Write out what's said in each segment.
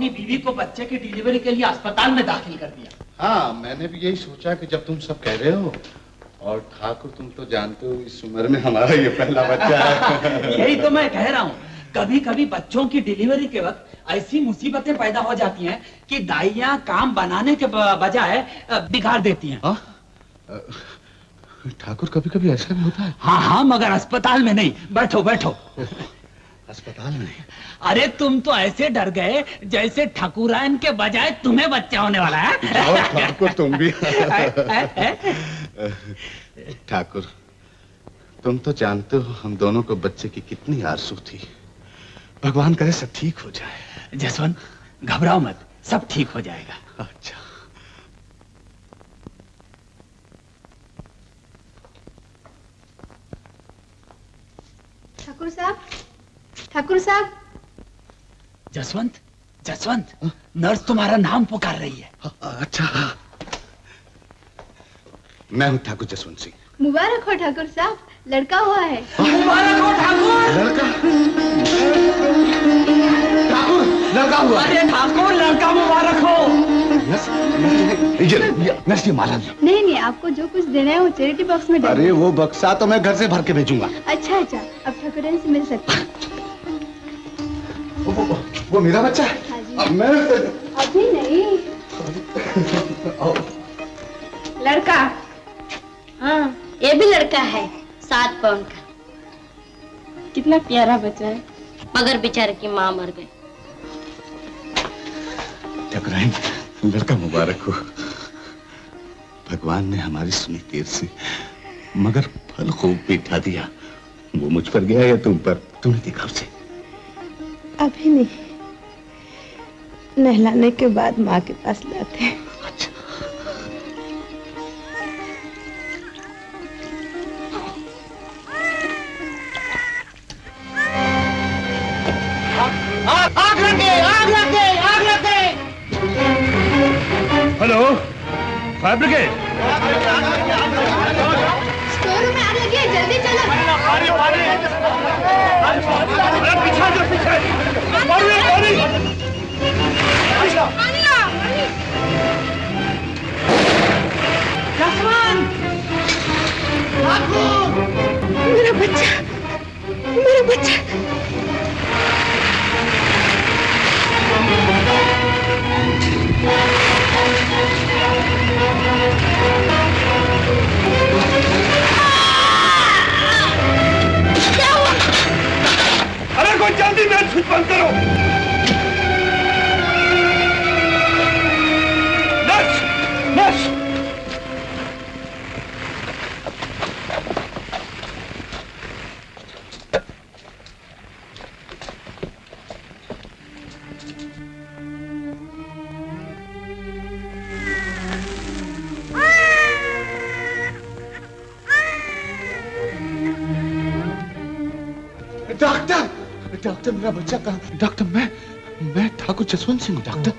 अपनी बीवी को बच्चे की डिलीवरी के लिए अस्पताल में दाखिल कर दिया। हाँ, मैंने भी यही सोचा कि जब तुम सब कह रहे हो, और ठाकुर तुम तो जानते हो इस उम्र में हमारा ये पहला बच्चा है। यही तो मैं कह रहा हूँ, कभी कभी बच्चों की डिलीवरी के वक्त ऐसी मुसीबतें पैदा हो जाती हैं कि दाइयाँ काम बनाने के बजाय बिगाड़ देती हैं। ठाकुर कभी कभी ऐसा भी होता है? हाँ हाँ, मगर अस्पताल में नहीं। बैठो बैठो। अस्पताल में? अरे तुम तो ऐसे डर गए जैसे ठाकुरायन के बजाय तुम्हें बच्चा होने वाला है। ठाकुर तुम भी। ठाकुर तुम तो जानते हो हम दोनों को बच्चे की कितनी आरज़ू थी। भगवान करे सब ठीक हो जाए। जसवंत घबराओ मत, सब ठीक हो जाएगा। अच्छा। ठाकुर साहब, ठाकुर साहब। जसवंत, जसवंत, नर्स तुम्हारा नाम पुकार रही है। अच्छा, मैं हूँ ठाकुर जसवंत सिंह। मुबारक हो ठाकुर साहब, लड़का हुआ है। मुबारक हो ठाकुर। लड़का? ठाकुर लड़का हुआ। अरे ठाकुर लड़का मुबारक हो। नर्स ये माला। नहीं नहीं, आपको जो कुछ देना है वो चैरिटी बॉक्स में डालो। अरे वो बक्सा तो मैं घर से भर के भेजूंगा। अच्छा अच्छा, अब ठाकुराइन से मिल सकते हैं। वो मेरा बच्चा है? हाँ जी। अब मैं अभी नहीं। लड़का? हाँ, ये भी लड़का है, 7 पाउंड का। कितना प्यारा बच्चा है, मगर बेचारे की माँ मर गई। ठाकुराइन लड़का मुबारक हो। भगवान ने हमारी सुनी देर से मगर फल खूब बिठा दिया। वो मुझ पर गया या तुम पर? तुमने देखा उसे? अभी नहीं, नहलाने के बाद माँ के पास लाते हैं। अच्छा। आग लगे, आग लगे, आग लगे। Hello, fire brigade. Store room में आग लगी है, जल्दी चलो। पानी पानी। अरे पीछे जो पीछे। पानी पानी। पानी ला। जसवंत, ठाकुर, मेरा बच्चा, मेरा बच्चा। अरे कोई जल्दी मेरा स्विच बंद करो। Nurse, nurse. डॉक्टर, डॉक्टर मेरा बच्चा कहाँ? डॉक्टर मैं ठाकुर जसवंत सिंह हूँ डॉक्टर।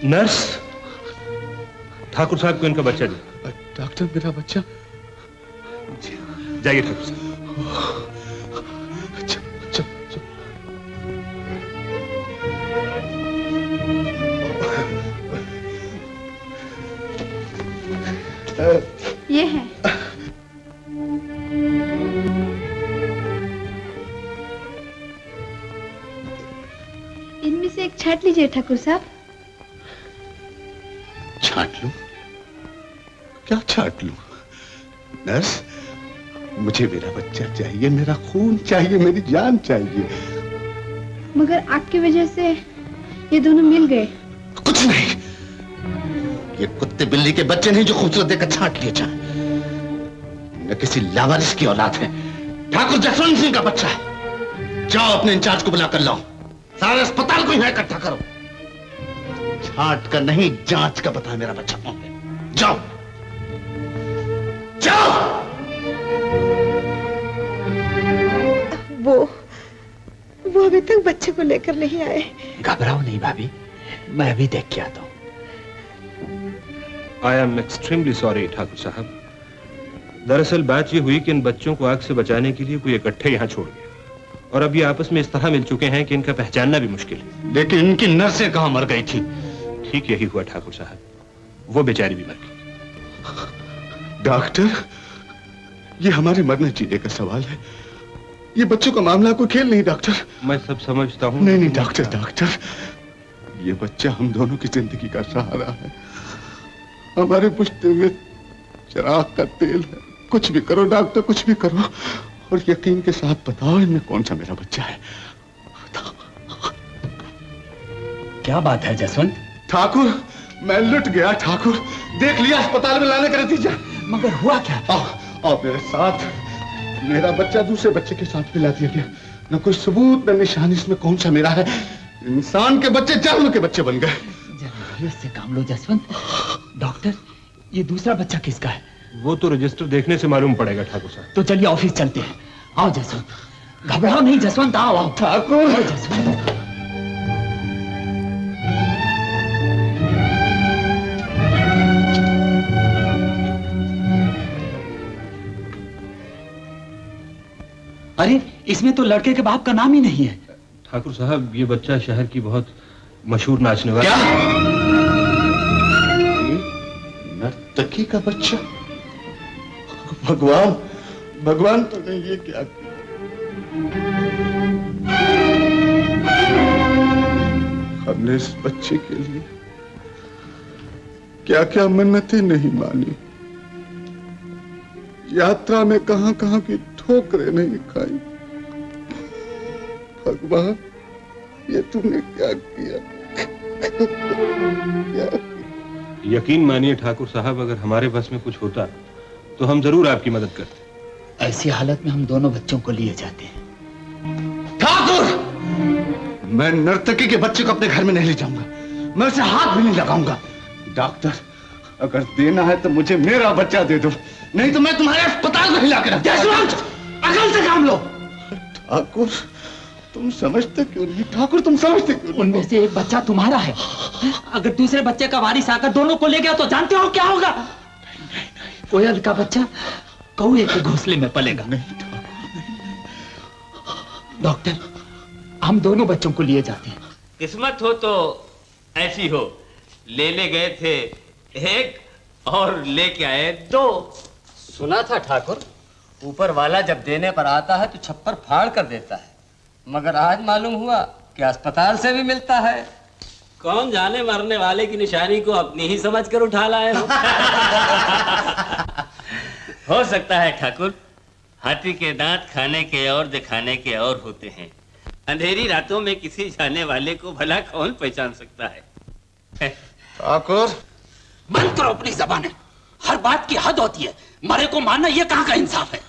नर्स, ठाकुर साहब को इनका बच्चा दे। डॉक्टर मेरा बच्चा। जाइए ठाकुर साहब। अच्छा अच्छा अच्छा। ये है। इनमें से एक छांट लीजिए ठाकुर साहब। छांट लूं? क्या छांट लूं? नर्स, मुझे मेरा बच्चा चाहिए, मेरा खून चाहिए, मेरी जान चाहिए। मगर आग की वजह से ये दोनों मिल गए। कुछ नहीं, ये कुत्ते बिल्ली के बच्चे नहीं जो खूबसूरत देखकर छांट लिए जाए। न किसी लावारिस की औलाद है, ठाकुर जसवंत सिंह का बच्चा है। जाओ अपने इंचार्ज को बुला कर लाओ, सारे अस्पताल को यहाँ इकट्ठा करो। छांट का नहीं, जांच का पता है मेरा बच्चा कौन है। जाओ जाओ। वो अभी तक बच्चे को लेकर नहीं आए। घबराओ नहीं भाभी, मैं अभी देख के आता हूँ। I am extremely sorry Thakur साहब। दरअसल बात ये हुई कि इन बच्चों को आग से बचाने के लिए कोई इकट्ठे यहाँ छोड़ गया। और अब ये आपस में इस तरह मिल चुके हैं कि इनका पहचानना भी मुश्किल है। लेकिन इनकी नर्सें कहां मर गई थी? ठीक यही हुआ ठाकुर साहब, वो बेचारी भी मर गई। डॉक्टर, ये हमारे मरने जीने का सवाल है। ये बच्चों का मामला कोई खेल नहीं डॉक्टर। मैं सब समझता हूँ। नहीं डॉक्टर, ये बच्चा हम दोनों की जिंदगी का सहारा है, हमारे पुश्ते में चिराग का तेल है। कुछ भी करो डॉक्टर, कुछ भी करो, और यकीन के साथ बताओ इनमें कौन सा मेरा बच्चा है। क्या बात है जसवंत? ठाकुर, मैं लुट गया ठाकुर। देख लिया, अस्पताल में लाने का नतीजा। मगर हुआ क्या? आओ मेरे साथ। मेरा बच्चा दूसरे बच्चे के साथ मिला दिया गया। न कोई सबूत न निशान इसमें कौन सा मेरा है। इंसान के बच्चे जानवर के बच्चे बन गए। जरा से काम लो जसवंत। डॉक्टर, ये दूसरा बच्चा किसका है? वो तो रजिस्टर देखने से मालूम पड़ेगा ठाकुर साहब। तो चलिए ऑफिस चलते हैं। आओ जसवंत। घबराओ नहीं जसवंत, आओ आओ। ठाकुर, आओ जसवंत। अरे, इसमें तो लड़के के बाप का नाम ही नहीं है। ठाकुर साहब, ये बच्चा शहर की बहुत मशहूर नाचने वाली। क्या? नर्तकी का बच्चा? भगवान, भगवान तूने ये क्या किया? हमने इस बच्चे के लिए क्या क्या मन्नतें नहीं मानी, यात्रा में कहां कहां की ठोकरें नहीं खाई। भगवान, ये तूने क्या किया? क्या? यकीन मानिए ठाकुर साहब, अगर हमारे बस में कुछ होता तो हम जरूर आपकी मदद करते। ऐसी हालत में हम दोनों बच्चों को लिए जाते हैं। ठाकुर, मैं नर्तकी के बच्चे को अपने घर में नहीं ले जाऊंगा। मैं उसे हाथ भी नहीं लगाऊंगा। डॉक्टर, अगर देना है तो मुझे मेरा बच्चा दे दो, नहीं तो मैं तुम्हारे अस्पताल में हिला के रख दूंगा। अकल से काम लो। ठाकुर, तुम समझते क्यों नहीं? ठाकुर, तुम समझते क्यों नहीं? उनमें से एक बच्चा तुम्हारा है। अगर दूसरे बच्चे का वारिस आकर दोनों को ले गया तो जानते हो क्या होगा? कोयल का बच्चा कौए के घोंसले में पलेगा। नहीं ठाकुर, डॉक्टर, हम दोनों बच्चों को लिए जाते हैं। किस्मत हो तो ऐसी हो, ले गए थे एक और लेके आए दो। सुना था ठाकुर, ऊपर वाला जब देने पर आता है तो छप्पर फाड़ कर देता है, मगर आज मालूम हुआ कि अस्पताल से भी मिलता है। कौन जाने मरने वाले की निशानी को अपनी ही समझ कर उठा लाए हो सकता है ठाकुर, हाथी के दांत खाने के और दिखाने के और होते हैं। अंधेरी रातों में किसी जाने वाले को भला कौन पहचान सकता है। ठाकुर, बंद करो अपनी जबानें। हर बात की हद होती है। मरे को मारना ये कहां का इंसाफ है?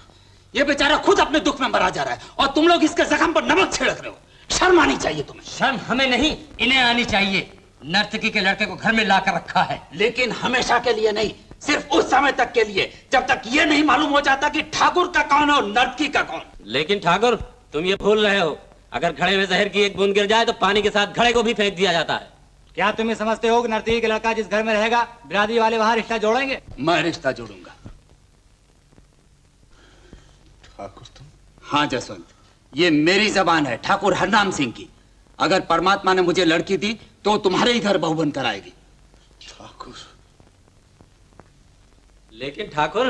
ये बेचारा खुद अपने दुख में मरा जा रहा है और तुम लोग इसके जख्म पर नमक छिड़क रहे हो। शर्म आनी चाहिए तुम्हें। शर्म हमें नहीं, इन्हें आनी चाहिए। नर्तकी के लड़के को घर में लाकर रखा है, लेकिन हमेशा के लिए नहीं, सिर्फ उस समय तक के लिए जब तक ये नहीं मालूम हो जाता कि ठाकुर का कौन है और नर्तकी का कौन। लेकिन ठाकुर, तुम ये भूल रहे हो, अगर घड़े में जहर की एक बूंद गिर जाए तो पानी के साथ घड़े को भी फेंक दिया जाता है। क्या तुम ये समझते हो कि नर्तकी के लड़का जिस घर में रहेगा बिरादरी वाले वहां रिश्ता जोड़ेंगे? मैं रिश्ता जोड़ूंगा। ठाकुर तुम? हाँ जसवंत, ये मेरी जबान है, ठाकुर हरनाम सिंह की। अगर परमात्मा ने मुझे लड़की दी तो तुम्हारे ही घर बहू बनकर आएगी। ठाकुर, लेकिन ठाकुर,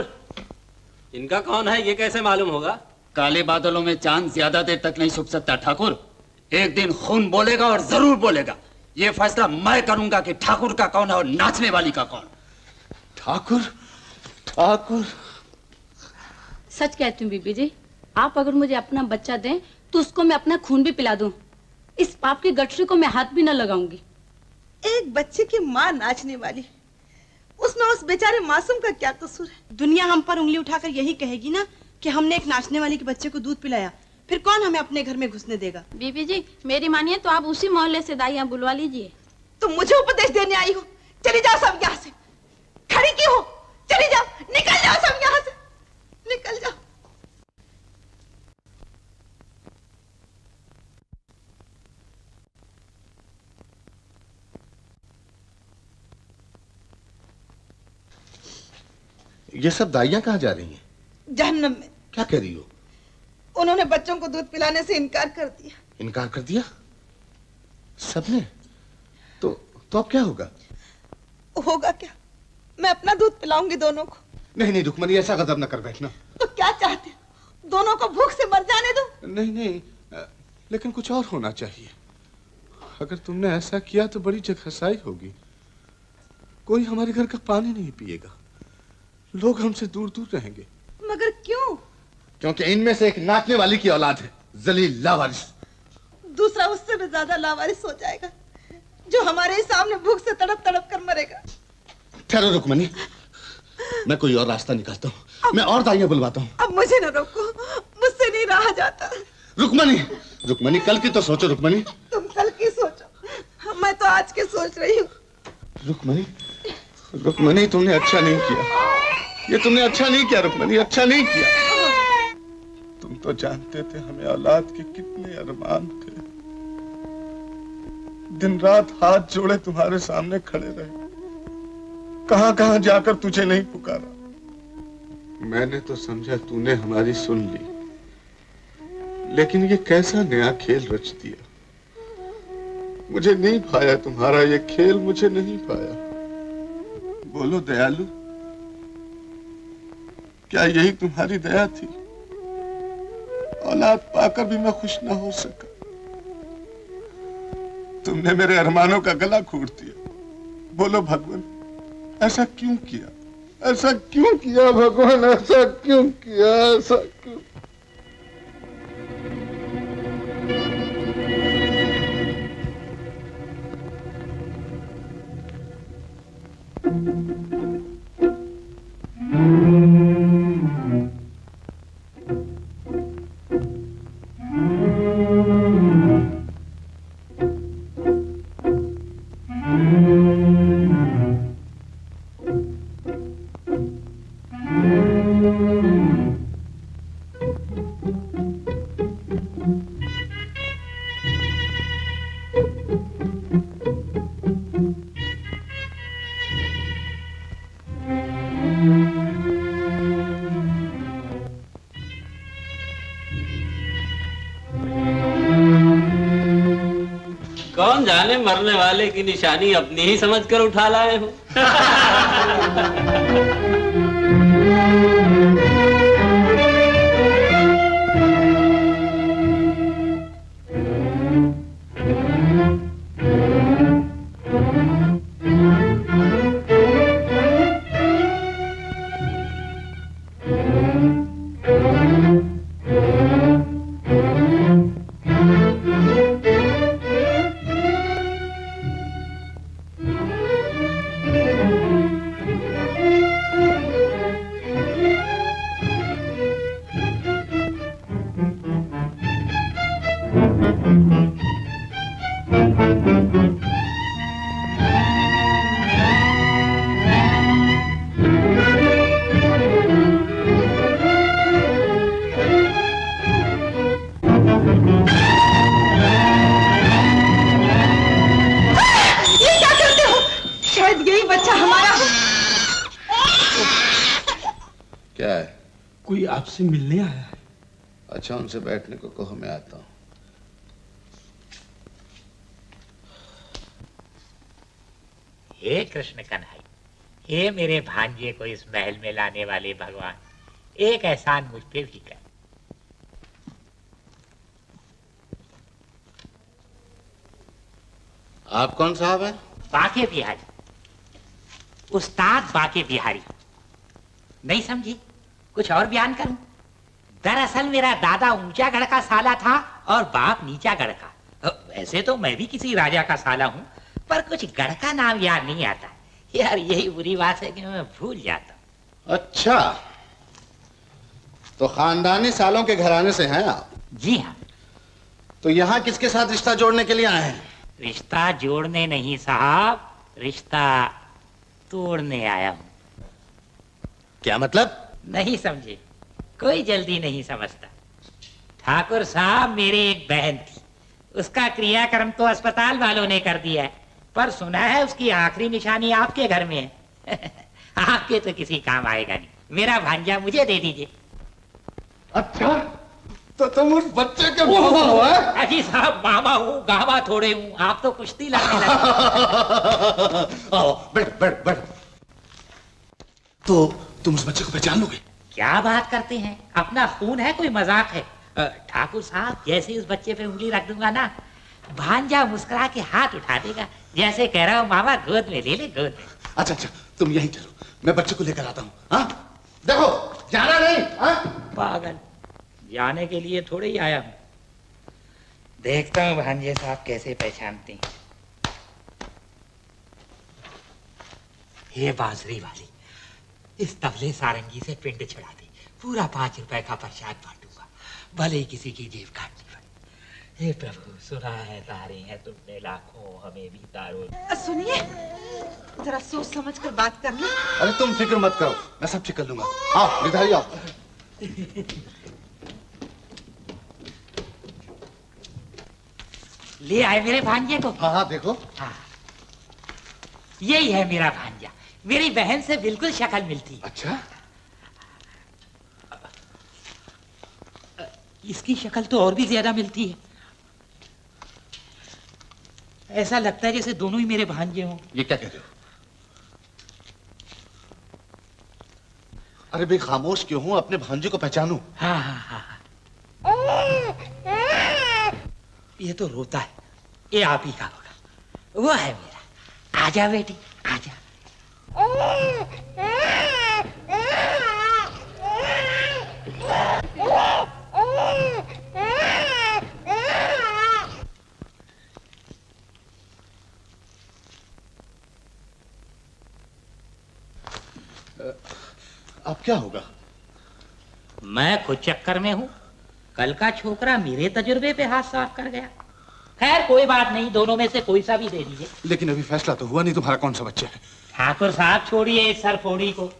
इनका कौन है ये कैसे मालूम होगा? काले बादलों में चांद ज्यादा देर तक नहीं छुप सकता ठाकुर। एक दिन खून बोलेगा और जरूर बोलेगा। ये फैसला मैं करूंगा कि ठाकुर का कौन है और नाचने वाली का कौन। ठाकुर, ठाकुर। सच कहती हूँ बीबी जी, आप अगर मुझे अपना बच्चा दें तो उसको मैं अपना खून भी पिला दूं। इस पाप की गठरी को मैं हाथ भी न लगाऊंगी। एक बच्चे की माँ नाचने वाली, उसमें उस बेचारे मासूम का क्या कसूर है? दुनिया हम पर उंगली उठाकर यही कहेगी ना कि हमने एक नाचने वाले के बच्चे को दूध पिलाया, फिर कौन हमें अपने घर में घुसने देगा? बीबी जी, मेरी मानिए तो आप उसी मोहल्ले से दाइयां बुलवा लीजिए। तुम मुझे उपदेश देने आई हो? चली जाओ सब यहाँ से। खड़ी क्यों हो? चली जाओ, निकल जाओ सब यहाँ से, निकल जाओ। ये सब दाइयां कहाँ जा रही हैं? जहन्नम में। क्या कह रही हो? उन्होंने बच्चों को दूध पिलाने से इनकार कर दिया। इनकार कर दिया सबने? तो अब क्या होगा? होगा क्या? मैं अपना दूध पिलाऊंगी दोनों को। नहीं नहीं रुक्मणी, ऐसा गजब न कर बैठना। तो क्या चाहते हो? दोनों को भूख से मर जाने दो? नहीं नहीं, लेकिन कुछ और होना चाहिए। अगर तुमने ऐसा किया तो बड़ी जगहसाई होगी। कोई हमारे घर का पानी नहीं पिएगा, लोग हमसे दूर दूर रहेंगे। मगर क्यों? क्योंकि इनमें से एक नाचने वाली की औलाद है, जलील लावारिस। दूसरा उससे भी ज्यादा लावारिस हो जाएगा, जो हमारे ही सामने भूख से तड़प तड़प कर मरेगा। ठहरो रुक्मणी, मैं कोई और रास्ता निकालता हूँ, मैं और दाइयां बुलवाता हूँ। अब मुझे न रोको, मुझसे नहीं रहा जाता। रुक्मणी, रुक्मणी कल की तो सोचो रुक्मणी। तुम कल की सोचो, मैं तो आज के सोच रही हूँ। रुक्मणी, रुक्मणी तुमने अच्छा नहीं किया, ये तुमने अच्छा नहीं किया रुक्मणी, अच्छा नहीं किया। तुम तो जानते थे हमें औलाद के कितने अरमान थे। दिन रात हाथ जोड़े तुम्हारे सामने खड़े रहे, कहां कहां जाकर तुझे नहीं पुकारा। मैंने तो समझा तूने हमारी सुन ली, लेकिन ये कैसा नया खेल रच दिया। मुझे नहीं भाया तुम्हारा ये खेल, मुझे नहीं भाया। बोलो दयालु, क्या यही तुम्हारी दया थी? औलाद पाकर भी मैं खुश ना हो सका। तुमने मेरे अरमानों का गला घोट दिया। बोलो भगवान, ऐसा क्यों किया? ऐसा क्यों किया भगवान? ऐसा क्यों किया? ऐसा क्यों? कौन जाने मरने वाले की निशानी अपनी ही समझकर उठा लाए हो। आपसे मिलने आया है। अच्छा उनसे बैठने को कहो, मैं आता हूं। हे कृष्ण कन्हैया, हे मेरे भांजे को इस महल में लाने वाले भगवान, एक एहसान मुझ पे भी कर। आप कौन साहब हैं? बाके बिहारी, उस्ताद बाके बिहारी। नहीं समझी? कुछ और बयान करूं? दरअसल मेरा दादा ऊंचा गढ़ का साला था और बाप नीचा गढ़ का। वैसे तो मैं भी किसी राजा का साला हूं, पर कुछ गढ़ का नाम याद नहीं आता। यार यही बुरी बात है कि मैं भूल जाता हूं। अच्छा, तो खानदानी सालों के घराने से हैं आप? जी हाँ। तो यहाँ किसके साथ रिश्ता जोड़ने के लिए आए हैं? रिश्ता जोड़ने नहीं साहब, रिश्ता तोड़ने आया हूं। क्या मतलब? नहीं समझे? कोई जल्दी नहीं समझता। ठाकुर साहब, मेरी एक बहन थी, उसका क्रियाक्रम तो अस्पताल वालों ने कर दिया है, पर सुना है उसकी आखिरी निशानी आपके घर में है। आपके तो किसी काम आएगा नहीं। मेरा भांजा मुझे दे दीजिए। अच्छा, तो तुम उस बच्चे के मामा हो? अजी साहब, मामा हूँ गामा थोड़े हूँ। आप तो कुश्ती लड़ने लगे। आओ बैठ बैठ बैठ। तो तुम उस बच्चे को पहचान लोगे? क्या बात करते हैं, अपना खून है, कोई मजाक है? ठाकुर साहब, जैसे ही उस बच्चे पे उंगली रख दूंगा ना, भांजा मुस्कुरा के हाथ उठा देगा, जैसे कह रहा हूँ मामा गोद में ले ले, गोद में। अच्छा अच्छा, तुम यहीं चलो, मैं बच्चे को लेकर आता हूँ। हाँ देखो, जाना नहीं। हाँ पागल, जाने के लिए थोड़े ही आया हूँ। देखता हूँ भांजे साहब कैसे पहचानते हैं। ये बाजरी वाली, इस तबले सारंगी से पिंड छुड़ा दे, पूरा 5 रुपए का प्रसाद बांटूंगा, भले ही किसी की जेब काटनी पड़े। हे प्रभु, सुना है तारे हैं तुमने लाखों, हमें भी तारो। सुनिए, जरा सोच समझ कर बात कर ले। अरे तुम फिक्र मत करो, मैं सब ठीक कर लूंगा। आओ गिरधारी आओ। ले आए मेरे भांजे को? हाँ हाँ देखो। हाँ, यही है मेरा भांजा, मेरी बहन से बिल्कुल शक्ल मिलती। अच्छा, इसकी शक्ल तो और भी ज्यादा मिलती है। ऐसा लगता है जैसे दोनों ही मेरे भांजे हों। ये क्या कह रहे हो? अरे भाई खामोश क्यों हूं, अपने भांजे को पहचानूं। हाँ हाँ हाँ हाँ, ये तो रोता है, ये आप ही का होगा। वो है मेरा। आजा बेटी, आजा। अब क्या होगा? मैं खुद चक्कर में हूँ, कल का छोकरा मेरे तजुर्बे पे हाथ साफ कर गया। खैर कोई बात नहीं, दोनों में से कोई सा भी दे दीजिए। लेकिन अभी फैसला तो हुआ नहीं, तुम्हारा कौन सा बच्चा है? ठाकुर साहब छोड़िए इस सरफोड़ी को।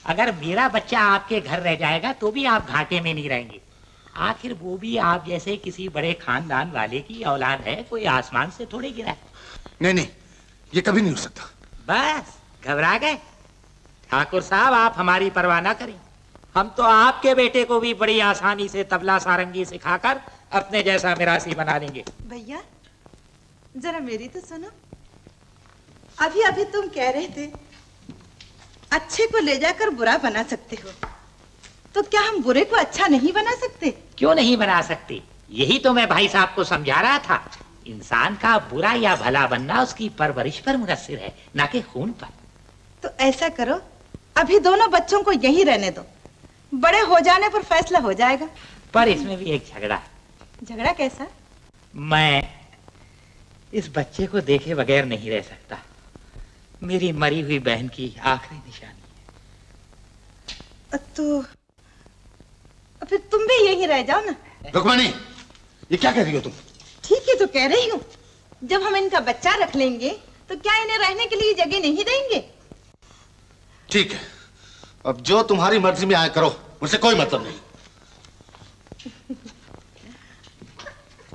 अगर मेरा बच्चा आपके घर रह जाएगा तो भी आप घाटे में नहीं रहेंगे। आखिर वो भी आप जैसे किसी बड़े खानदान वाले की औलाद है, कोई आसमान से थोड़े गिरा है। नहीं नहीं, ये कभी नहीं हो सकता। बस घबरा गए? ठाकुर साहब आप हमारी परवाह ना करें, हम तो आपके बेटे को भी बड़ी आसानी से तबला सारंगी सिखाकर अपने जैसा मिरासी बना देंगे। भैया जरा मेरी तो सुनो। अभी अभी तुम कह रहे थे अच्छे को ले जाकर बुरा बना सकते हो, तो क्या हम बुरे को अच्छा नहीं बना सकते? क्यों नहीं बना सकते? यही तो मैं भाई साहब को समझा रहा था। इंसान का बुरा या भला बनना उसकी परवरिश पर मुनस्सिर है, ना कि खून पर। तो ऐसा करो, अभी दोनों बच्चों को यहीं रहने दो, बड़े हो जाने पर फैसला हो जाएगा। पर इसमें भी एक झगड़ा है। झगड़ा कैसा? मैं इस बच्चे को देखे बगैर नहीं रह सकता, मेरी मरी हुई बहन की आखिरी निशानी है। तो फिर तुम भी यहीं रह जाओ ना। रुक्मणी, ये क्या कह रही हो तुम? ठीक है तो कह रही हूँ, जब हम इनका बच्चा रख लेंगे तो क्या इन्हें रहने के लिए जगह नहीं देंगे? ठीक है, अब जो तुम्हारी मर्जी में आया करो, मुझसे कोई मतलब नहीं।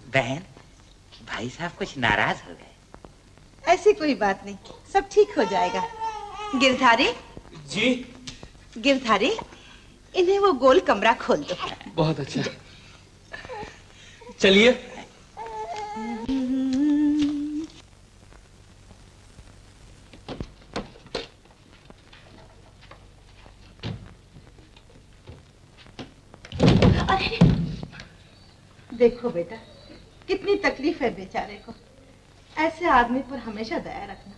बहन, भाई साहब कुछ नाराज हो गए। ऐसी कोई बात नहीं, सब ठीक हो जाएगा। गिरधारी जी। गिरधारी, इन्हें वो गोल कमरा खोल दो। बहुत अच्छा, चलिए। देखो बेटा, कितनी तकलीफ है बेचारे को, ऐसे आदमी पर हमेशा दया रखना।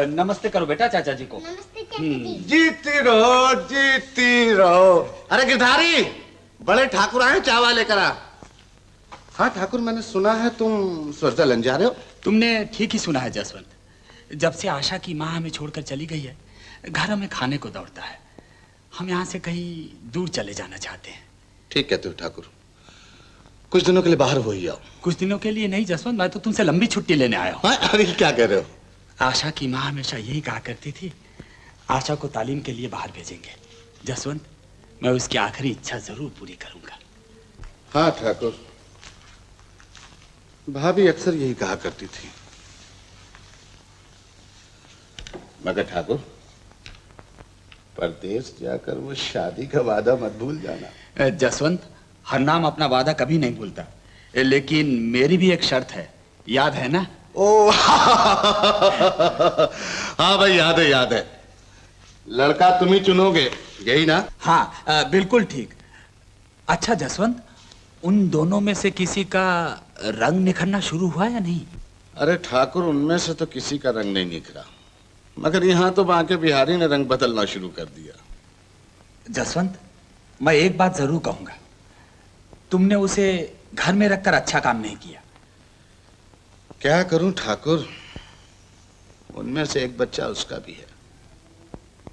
नमस्ते करो बेटा चाचा जी को। जीती रहो, जीती रहो। अरे गिरधारी, बड़े ठाकुर आए, चावा लेकर आ। हाँ ठाकुर, मैंने सुना है तुम स्विट्जरलैंड जा रहे हो। तुमने ठीक ही सुना है जसवंत। जब से आशा की माँ हमें छोड़कर चली गई है, घर में खाने को दौड़ता है। हम यहाँ से कहीं दूर चले जाना चाहते हैं। ठीक कहते हो ठाकुर, कुछ दिनों के लिए बाहर हो ही आओ। कुछ दिनों के लिए नहीं जसवंत, मैं तो तुमसे लंबी छुट्टी लेने आया हूँ। अरे क्या कह रहे हो? आशा की माँ हमेशा यही कहा करती थी, आशा को तालीम के लिए बाहर भेजेंगे। जसवंत, मैं उसकी आखिरी इच्छा जरूर पूरी करूंगा। हाँ ठाकुर, भाभी अक्सर यही कहा करती थी। मगर ठाकुर, परदेश जाकर वो शादी का वादा मत भूल जाना। जसवंत, हर नाम अपना वादा कभी नहीं भूलता, लेकिन मेरी भी एक शर्त है, याद है ना? ओ हाँ भाई, याद है याद है। लड़का तुम ही चुनोगे, यही ना? हाँ, बिल्कुल ठीक। अच्छा जसवंत, उन दोनों में से किसी का रंग निखरना शुरू हुआ या नहीं? अरे ठाकुर, उनमें से तो किसी का रंग नहीं निखरा, मगर यहाँ तो बांके बिहारी ने रंग बदलना शुरू कर दिया। जसवंत, मैं एक बात जरूर कहूंगा, तुमने उसे घर में रखकर अच्छा काम नहीं किया। क्या करूं ठाकुर, उनमें से एक बच्चा उसका भी है,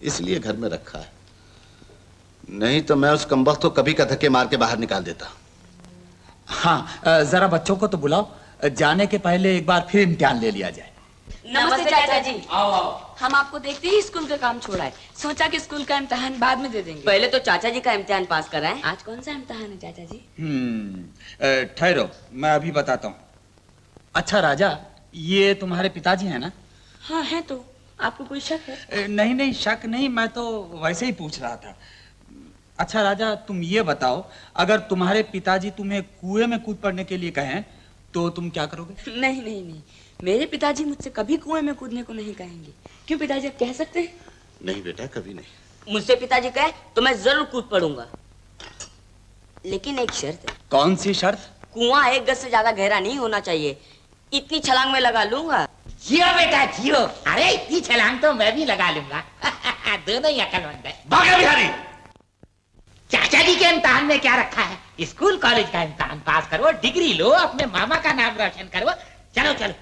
इसलिए घर में रखा है, नहीं तो मैं उस कमबख्त को कभी का धक्के मार के बाहर निकाल देता। हाँ, जरा बच्चों को तो बुलाओ, जाने के पहले एक बार फिर इम्तिहान ले लिया जाए। नमस्ते चाचा जी। आओ आओ। हम आपको देखते ही स्कूल का काम छोड़ा है, सोचा कि स्कूल का इम्तिहान बाद में दे देंगे। पहले तो चाचा जी का इम्तिहान पास कराएं। आज कौन सा इम्तिहान है चाचा जी? ठहरो, मैं अभी बताता हूँ। अच्छा राजा, ये तुम्हारे पिताजी हैं ना? हाँ है। तो आपको कोई शक है? नहीं नहीं, शक नहीं, मैं तो वैसे ही पूछ रहा था। अच्छा राजा, तुम ये बताओ, अगर तुम्हारे पिताजी तुम्हें कुएं में कूद पड़ने के लिए कहें तो तुम क्या करोगे? नहीं नहीं नहीं, मेरे पिताजी मुझसे कभी कुएं में कूदने को नहीं कहेंगे। क्यों पिताजी, आप कह सकते हैं? नहीं बेटा, कभी नहीं। मुझसे पिताजी कहे तो मैं जरूर कूद पड़ूंगा, लेकिन एक शर्त है। कौन सी शर्त? कुआं 1 गज से ज्यादा गहरा नहीं होना चाहिए, इतनी छलांग में लगा लूंगा। जियो बेटा जियो, अरे इतनी छलांग तो मैं भी लगा लूंगा। दोनों ही अकलमंद है। भागे बिहारी। चाचा जी के इम्तिहान में क्या रखा है? स्कूल कॉलेज का इम्तिहान पास करो, डिग्री लो, अपने मामा का नाम रोशन करो। चलो चलो,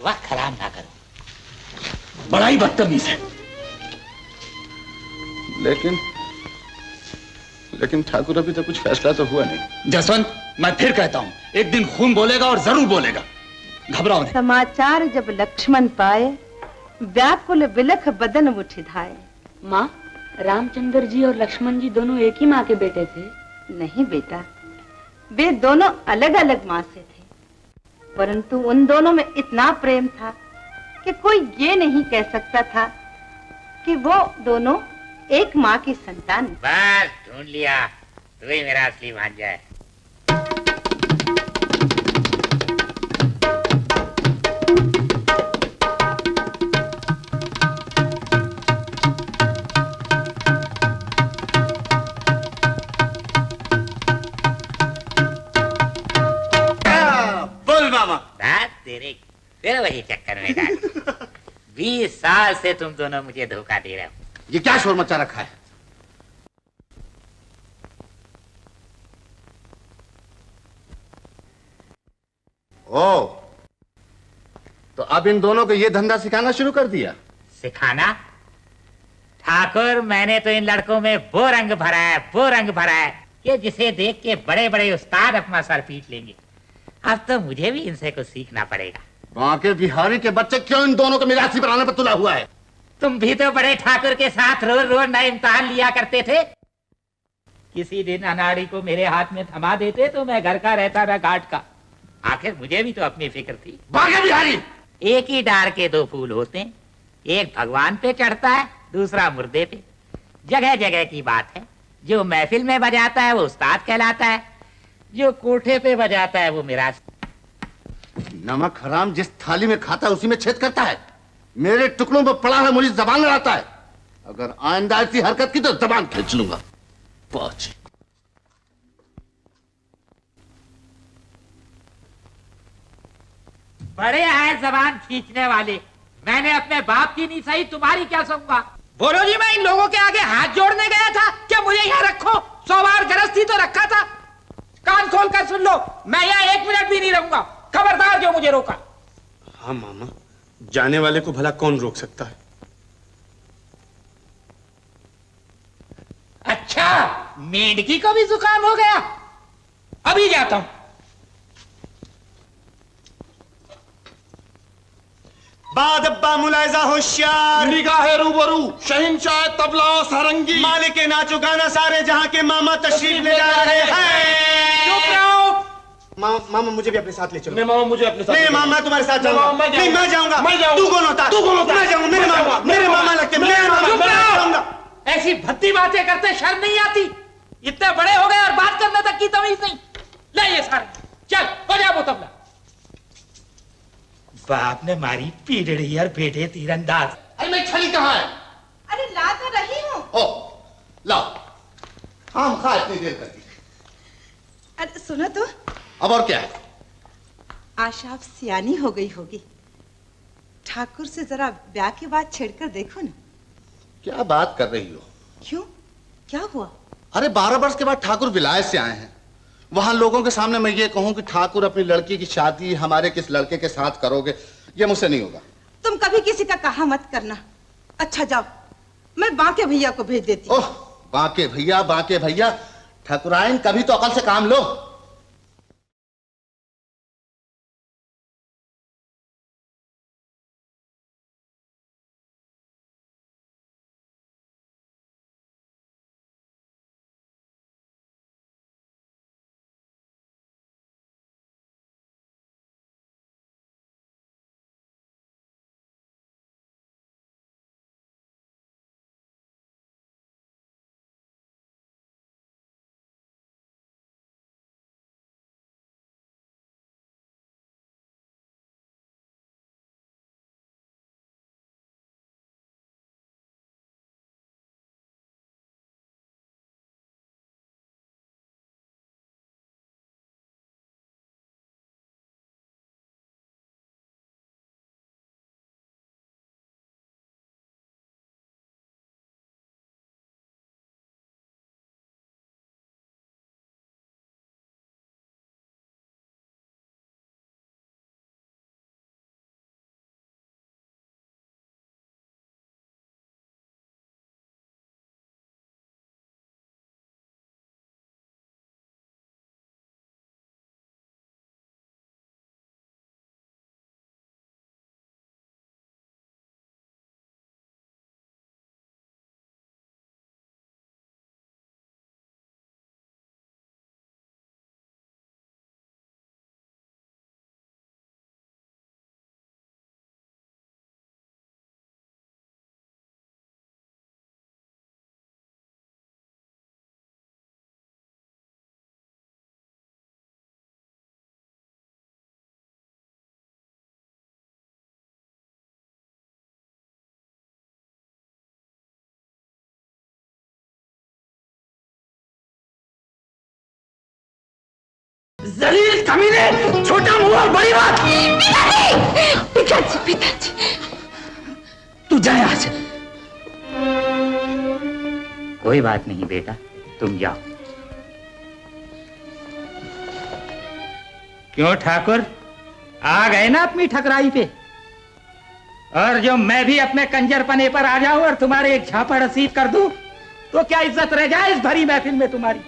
वक्त खराब ना करो। बड़ा ही बदतमीज है। लेकिन ठाकुर, अभी तक कुछ फैसला तो हुआ नहीं। जसवंत, मैं फिर कहता हूँ, एक दिन खून बोलेगा और जरूर बोलेगा, घबराओ नहीं। समाचार जब लक्ष्मण पाए, व्याकुल बिलख बदन उठिधाए। माँ, रामचंद्र जी और लक्ष्मण जी दोनों एक ही माँ के बेटे थे? नहीं बेटा, वे दोनों अलग अलग माँ से थे, परंतु उन दोनों में इतना प्रेम था कि कोई ये नहीं कह सकता था कि वो दोनों एक माँ की संतान। बस ढूंढ लिया, तू ही मेरा असली भांजा है। तेरे वही चक्कर में डाल। 20 साल से तुम दोनों मुझे धोखा दे रहे हो। ये क्या शोर मचा रखा है? ओ, तो अब इन दोनों को ये धंधा सिखाना शुरू कर दिया? सिखाना? ठाकुर, मैंने तो इन लड़कों में वो रंग भरा है, वो रंग भरा है कि जिसे देख के बड़े बड़े उस्ताद अपना सर पीट लेंगे। अब तो मुझे भी इनसे कुछ सीखना पड़ेगा। बांके बिहारी के बच्चे क्यों इन दोनों को मिरासी बनाने पर तुला हुआ है? तुम भी तो बड़े ठाकुर के साथ रोज रोज नए इम्तिहान लिया करते थे। किसी दिन अनाड़ी को मेरे हाथ में थमा देते तो मैं घर का रहता था घाट का। आखिर मुझे भी तो अपनी फिक्र थी। बांके बिहारी, एक ही डार के 2 फूल होते हैं, एक भगवान पे चढ़ता है, दूसरा मुर्दे पे। जगह जगह की बात है, जो महफिल में बजाता है वो उस्ताद कहलाता है, जो कोठे पे बजाता है वो मिरास। नमक हराम जिस थाली में खाता है उसी में छेद करता है। मेरे टुकड़ों में पड़ा है, मुझे जबान लड़ाता है। अगर आइंदा ऐसी हरकत की तो जबान खींच लूंगा। पहुंच। बड़े हैं जबान खींचने वाले। मैंने अपने बाप की नहीं सही, तुम्हारी क्या सहूंगा। बोलो जी, मैं इन लोगों के आगे हाथ जोड़ने गया था क्या मुझे यहाँ रखो? 100 बार गरजती तो रखा था। कान खोल कर सुन लो, मैं यहाँ 1 मिनट भी नहीं रहूंगा। खबरदार जो मुझे रोका। हाँ मामा, जाने वाले को भला कौन रोक सकता है? अच्छा, मेंढकी को भी जुकाम हो गया। अभी जाता हूं। बादब्बा मुलायजा होशियार, निगाहे रूबरू, शहंशाह तबला सारंगी, मालिक नाचो गाना सारे जहां के मामा तशरीफ ले जा रहे हैं। चुप रहो। मामा मुझे भी अपने साथ ले चलो। नहीं मामा, मुझे अपने साथ नहीं मामा, तुम्हारे साथ जाऊंगा। नहीं मैं जाऊंगा। मैं जाऊंगा। तू कौन होता? तू कौन होता? मैं जाऊंगा। मेरे मामा लगते। मेरे मामा जाऊंगा। ऐसी भद्दी बातें करते शर्म नहीं आती? इतने बड़े हो गए और बात करने तक की तमीज नहीं। ले ये सारे, चल हो जा वो तबला। बाप ने मारी पीड़ड़ी और बेटे तीरंदाज। अरे मेरी छड़ी कहाँ है? अरे ला तो रही हूँ। ओ लाओ, हम खा इतनी देर कर दी। अरे सुनो तो, अब और क्या है? आशा आप सियानी हो गई होगी। ठाकुर से जरा ब्याह की बात छेड़कर देखो ना। क्या बात कर रही हो? क्यों, क्या हुआ? अरे 12 वर्ष के बाद ठाकुर विलायत से आए हैं। वहां लोगों के सामने मैं ये कहूं कि ठाकुर अपनी लड़की की शादी हमारे किस लड़के के साथ करोगे, ये मुझसे नहीं होगा। तुम कभी किसी का कहा मत करना। अच्छा जाओ, मैं बांके भैया को भेज देती हूँ। ओह बांके भैया, ठाकुराइन कभी तो अकल से काम लो। जलील कमीने, छोटा मुंह और बड़ी बात। पिताजी तू जा यहाँ से। कोई बात नहीं बेटा, तुम जाओ। क्यों ठाकुर, आ गए ना अपनी ठकराई पे? और जो मैं भी अपने कंजरपने पर आ जाऊं और तुम्हारे एक झापड़ रसीद कर दूं, तो क्या इज्जत रह जाए इस भरी महफिल में तुम्हारी?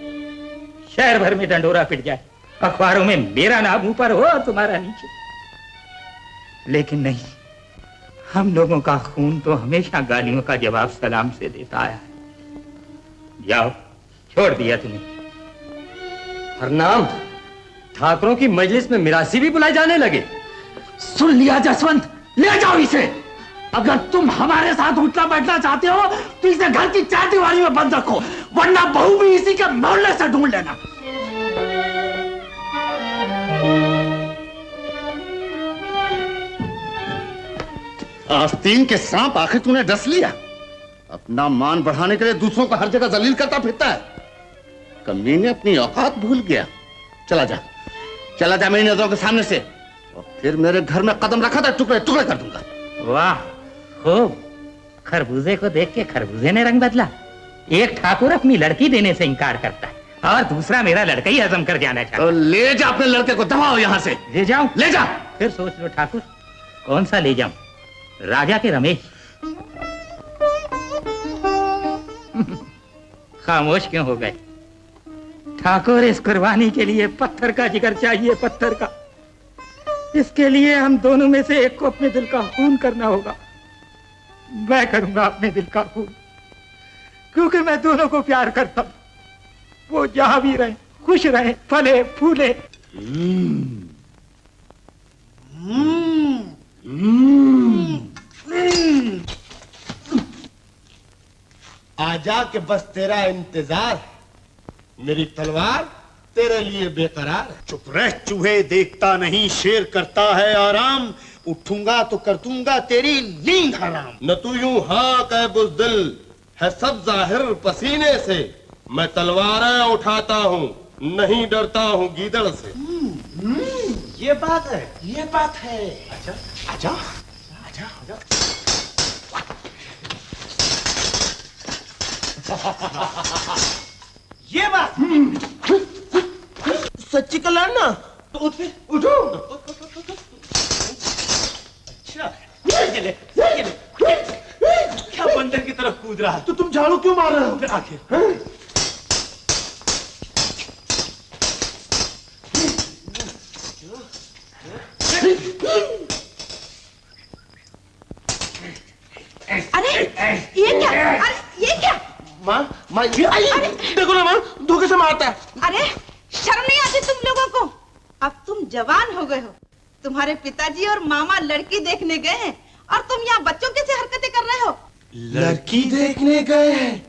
शहर भर में डंडोरा पिट जाए, अखबारों में मेरा नाम ऊपर हो और तुम्हारा नीचे। लेकिन नहीं, हम लोगों का खून तो हमेशा गालियों का जवाब सलाम से देता आया है। जाओ, छोड़ दिया तुम्हें। हरनाम, ठाकुरों की मजलिस में मिरासी भी बुलाए जाने लगे। सुन लिया जसवंत, ले जाओ इसे। अगर तुम हमारे साथ उठना बैठना चाहते हो तो इसे घर की चार दीवारी में बंद रखो, वरना बहू भी इसी के मोहल्ले से ढूंढ लेना। आस्तीन के सांप, आखिर तूने डस लिया। अपना मान बढ़ाने के लिए दूसरों को हर जगह जलील करता फिरता है। कमीने अपनी औकात भूल गया। चला जा मेरी नजरों के सामने से, और फिर मेरे घर में कदम रखा था टुकड़े टुकड़े कर दूंगा। वाह खूब, खरबूजे को देख के खरबूजे ने रंग बदला। एक ठाकुर अपनी लड़की देने से इनकार करता है और दूसरा मेरा लड़का ही हजम कर जाना चाहता है। तो ले जा अपने लड़के को, दबाओ यहाँ से। ले जाऊं? ले जा। फिर सोच लो ठाकुर, कौन सा ले जाऊं? राजा के रमेश? खामोश क्यों हो गए? ठाकुर, इस कुर्बानी के लिए पत्थर का जिगर चाहिए, पत्थर का। इसके लिए हम दोनों में से एक को अपने दिल का खून करना होगा। मैं करूंगा अपने दिल का खून, क्योंकि मैं दोनों को प्यार करता हूं। वो जहां भी रहे, खुश रहे, फले फूले। आजा के बस तेरा इंतजार है। मेरी तलवार तेरे लिए बेकरार है। चुप रह चूहे, देखता नहीं शेर करता है आराम। उठूंगा तो कर दूंगा तेरी नींद हराम। न तू यूं हाँ कह बुज़दिल, है सब जाहिर पसीने से। मैं तलवारें उठाता हूँ, नहीं डरता हूँ गीदड़ से। ये बात है, ये बात है। आजा आजा आजा आजा। ये बात सच्ची का लड़ना तो उठो। अच्छा ये ले, ये ले। क्या बंदर की तरफ कूद रहा है? तो तुम झाड़ू क्यों मार रहे हो? आखिर अरे ये क्या? अरे ये क्या? माँ ये देखो ना माँ, धोखे से मारता है। अरे शर्म नहीं आती तुम लोगों को? अब तुम जवान हो गए हो। तुम्हारे पिताजी और मामा लड़की देखने गए हैं और तुम यहाँ बच्चों की सी हरकतें कर रहे हो। लड़की देखने गए हैं।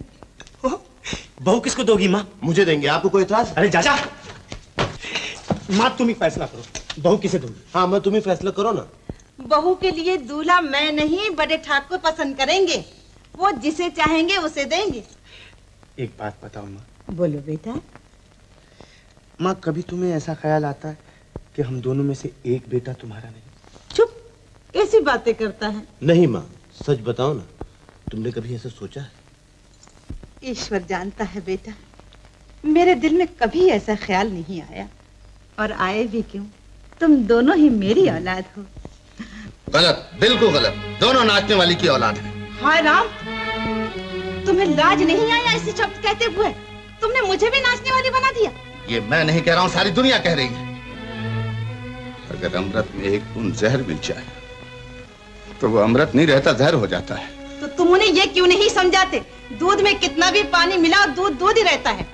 बहू किसको दोगी माँ? मुझे देंगे, आपको कोई एतराज? अरे चाचा, माँ तुम ही फैसला करो, बहू किसे दोगी? हाँ मैं तुम ही फैसला करो ना। बहू के लिए दूल्हा मैं नहीं, बड़े ठाकुर पसंद करेंगे। वो जिसे चाहेंगे उसे देंगे। एक बात बताओ माँ। बोलो बेटा। माँ कभी तुम्हें ऐसा ख्याल आता है कि हम दोनों में से एक बेटा तुम्हारा नहीं? चुप, कैसी बातें करता है? नहीं माँ, सच बताओ ना, तुमने कभी ऐसा सोचा है? ईश्वर जानता है बेटा, मेरे दिल में कभी ऐसा ख्याल नहीं आया। और आए भी क्यों, तुम दोनों ही मेरी औलाद हो। गलत, बिल्कुल गलत। दोनों नाचने वाली की औलाद है। हाय राम, तुम्हें लाज नहीं आया ऐसे शब्द कहते हुए? तुमने मुझे भी नाचने वाली बना दिया। ये मैं नहीं कह रहा हूँ, सारी दुनिया कह रही है। अगर अमृत में एक बूंद जहर मिल जाए तो वो अमृत नहीं रहता, जहर हो जाता है। तो तुम उन्हें ये क्यों नहीं समझाते? दूध में कितना भी पानी मिला, दूध दूध ही रहता है।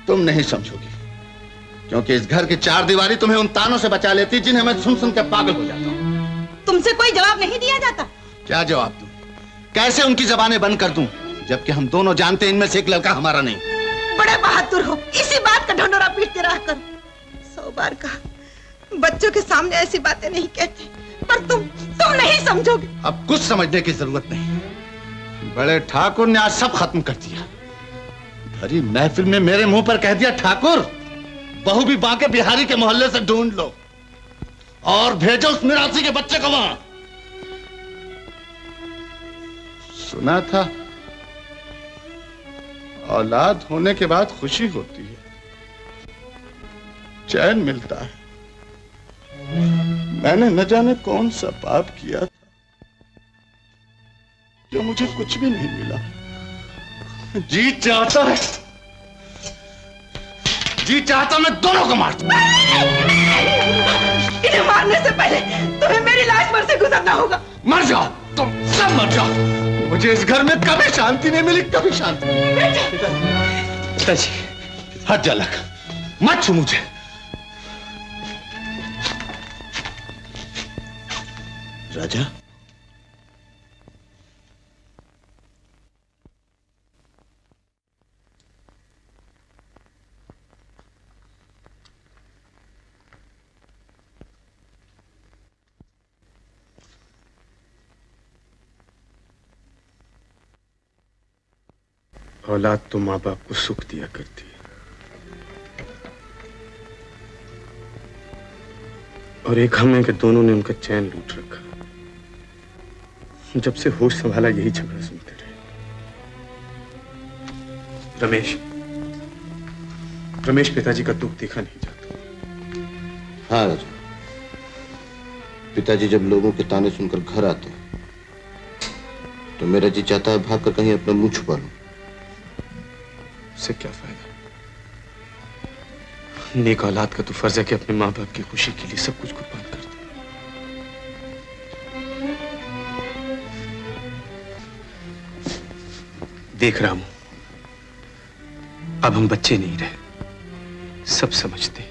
तुम नहीं समझोगी, क्योंकि इस घर की चार दीवारी तुम्हें उन तानों से बचा लेती जिन्हें मैं सुन सुन कर पागल हो जाता हूँ। तुमसे कोई जवाब नहीं दिया जाता? क्या जवाब दूं? कैसे उनकी जबानें बंद कर दूं, जबकि हम दोनों जानते हैं इनमें से एक लड़का हमारा नहीं। बड़े बहादुर हो, इसी बात का ढंढोरा पीटते रहा कर। 100 बार कहा, बच्चों के सामने ऐसी बातें नहीं कहते, पर तुम नहीं समझोगे। अब कुछ समझने की जरूरत नहीं। बड़े ठाकुर ने आज सब खत्म कर दिया। भरी महफिल में मेरे मुंह पर कह दिया, ठाकुर बहू भी बांके बिहारी के मोहल्ले से ढूंढ लो और भेजो उस मिरासी के बच्चे को वहां। सुना था औलाद होने के बाद खुशी होती है, चैन मिलता है। मैंने न जाने कौन सा पाप किया था जो मुझे कुछ भी नहीं मिला। जी चाहता है, जी चाहता मैं दोनों को मार दूं। इन्हें मारने से पहले तुम्हें मेरी लाश पर से गुजरना होगा। मर जाओ, तुम सब मर जाओ। मुझे इस घर में कभी शांति नहीं मिली, कभी शांति। पिताजी हट जा लग, मत छू मुझे। राजा, औलाद तो माँ बाप को सुख दिया करती है, और एक हम है कि दोनों ने उनका चैन लूट रखा। जब से होश संभाला यही झगड़ा सुनते रहे। रमेश पिताजी का दुख देखा नहीं जाता। हाँ राजा, पिताजी जब लोगों के ताने सुनकर घर आते हैं तो मेरा जी चाहता है भागकर कहीं अपना मुंह छुपा लूं। उससे क्या फायदा? नेक औलाद का तो फर्ज है कि अपने माँ बाप की खुशी के लिए सब कुछ कुर्बान कर दे। देख रहा हूं, अब हम बच्चे नहीं रहे, सब समझते।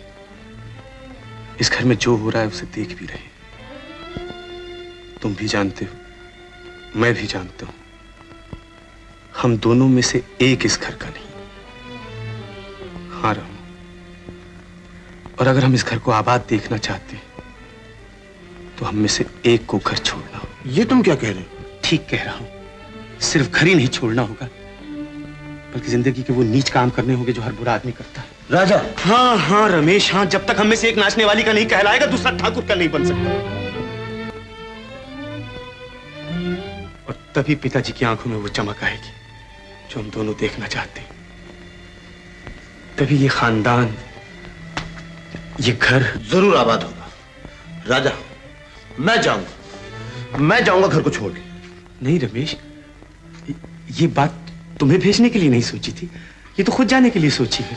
इस घर में जो हो रहा है उसे देख भी रहे। तुम भी जानते हो, मैं भी जानता हूं, हम दोनों में से एक इस घर का नहीं। हाँ रामू, और अगर हम इस घर को आबाद देखना चाहते हैं तो हम में से एक को घर छोड़ना होगा। ये तुम क्या कह रहे हो? ठीक कह रहा हूं। सिर्फ घर ही नहीं छोड़ना होगा, बल्कि जिंदगी के वो नीच काम करने होंगे जो हर बुरा आदमी करता है। राजा। हाँ हाँ रमेश, हाँ, जब तक हम में से एक नाचने वाली का नहीं कहलाएगा, दूसरा ठाकुर का नहीं बन सकता। और तभी पिताजी की आंखों में वो चमक आएगी जो हम दोनों देखना चाहते हैं। तभी ये खानदान, ये घर जरूर आबाद होगा। राजा, मैं जाऊंगा घर को छोड़ के। नहीं रमेश, ये बात तुम्हें भेजने के लिए नहीं सोची थी, ये तो खुद जाने के लिए सोची है।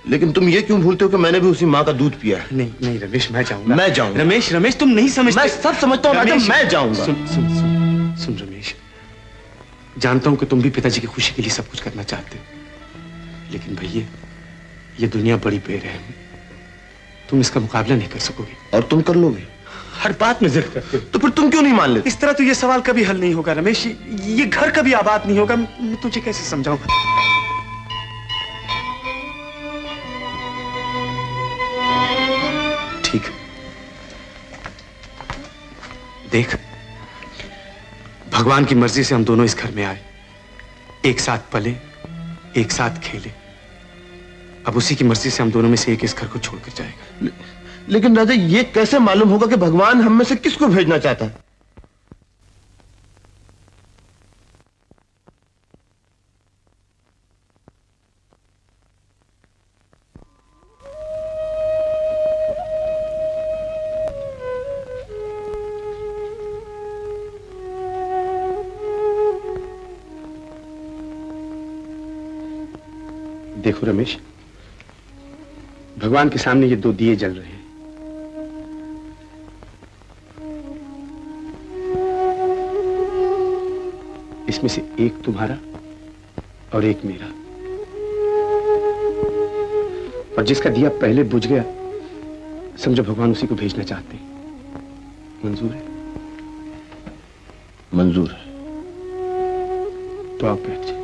लेकिन तुम ये क्यों भूलते हो कि मैंने भी उसी माँ का दूध पिया है? नहीं नहीं रमेश, मैं जाऊंगा। मैं जाऊंगा। रमेश तुम नहीं समझते। मैं सब समझता हूँ राजा, मैं जाऊंगा। सुन रमेश, जानता हूं कि तुम भी पिताजी की खुशी के लिए सब कुछ करना चाहते हो, लेकिन भैया ये दुनिया बड़ी बेरहम है, तुम इसका मुकाबला नहीं कर सकोगे। और तुम कर लोगे? हर बात में जिद करते हो। तो फिर तुम क्यों नहीं मान लेते? इस तरह तो ये सवाल कभी हल नहीं होगा रमेश, ये घर कभी आबाद नहीं होगा। मैं तुझे कैसे समझाऊं? ठीक, देख, भगवान की मर्जी से हम दोनों इस घर में आए, एक साथ पले, एक साथ खेले। अब उसी की मर्जी से हम दोनों में से एक इस घर को छोड़कर जाएगा। लेकिन राजा, ये कैसे मालूम होगा कि भगवान हम में से किसको भेजना चाहता है? देखो रमेश, भगवान के सामने ये दो दिए जल रहे हैं। इसमें से एक तुम्हारा और एक मेरा, और जिसका दिया पहले बुझ गया, समझो भगवान उसी को भेजना चाहते हैं। मंजूर है? मंजूर है। तो आप बैठ जाइए।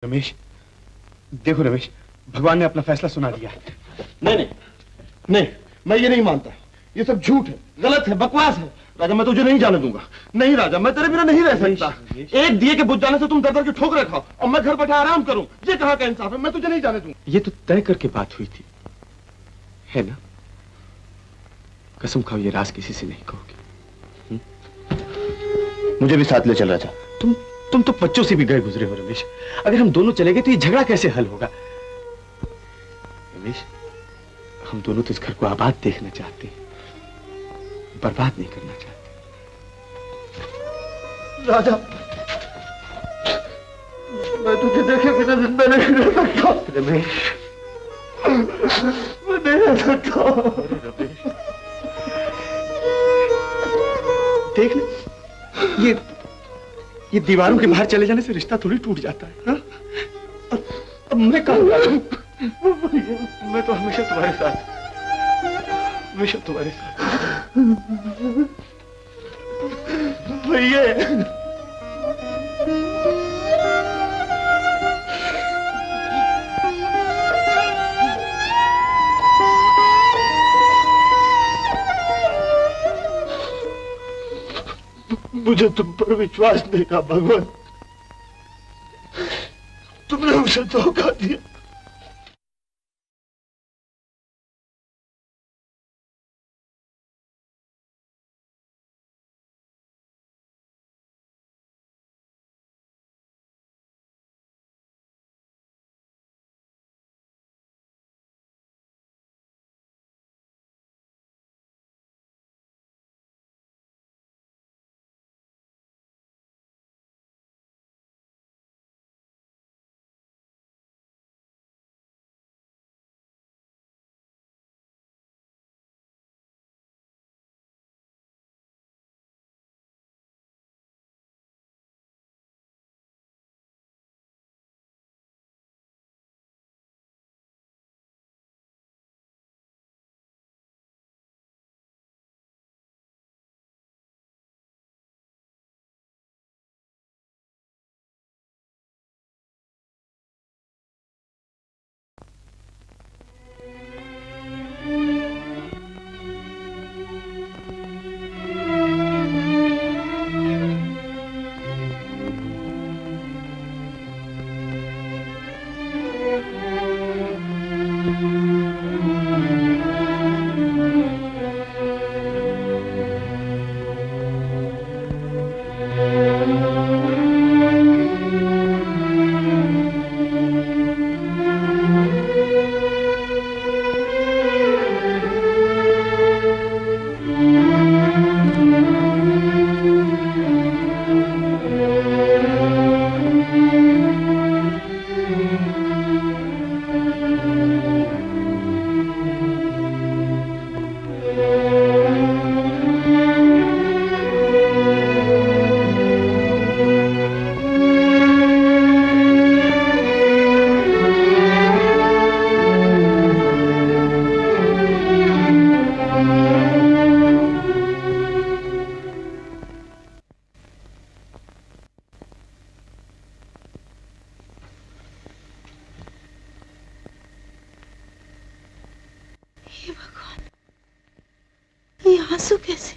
रमेश, देखो रमेश, भगवान ने अपना फैसला सुना दिया। नहीं, मैं ये नहीं मानता। ये सब झूठ है, गलत है, बकवास है। राजा, मैं तुझे नहीं जाने दूंगा। नहीं राजा, मैं तेरे बिना नहीं रह सकता। एक दिए के बुझ जाने से तुम दर-दर की ठोकरें खाओ और मैं घर बैठा आराम करूं, ये कहाँ का इंसाफ है? मैं तुझे नहीं जाने दूंगा। ये तो तय करके बात हुई थी, है ना? कसम खाओ, ये राज किसी से नहीं कहोगे। मुझे भी साथ ले चल राजा। तुम तो बच्चों से भी गए गुजरे हो रमेश। अगर हम दोनों चले गए तो ये झगड़ा कैसे हल होगा? रमेश, हम दोनों तो इस घर को आबाद देखना चाहते हैं, बर्बाद नहीं करना चाहते। राजा, मैं तुझे देखे बिना जिंदा नहीं रह सकता। रमेश, मैं नहीं रह सकता। देख ले, ये दीवारों के बाहर चले जाने से रिश्ता थोड़ी टूट जाता है। हाँ? अब मैं कहाँ जाऊं? मैं तो हमेशा तुम्हारे साथ, हमेशा तुम्हारे साथ। भैया, मुझे तुम पर विश्वास नहीं था भगवान। तुमने उसे धोखा दिया। हे भगवान, ये आंसू कैसे?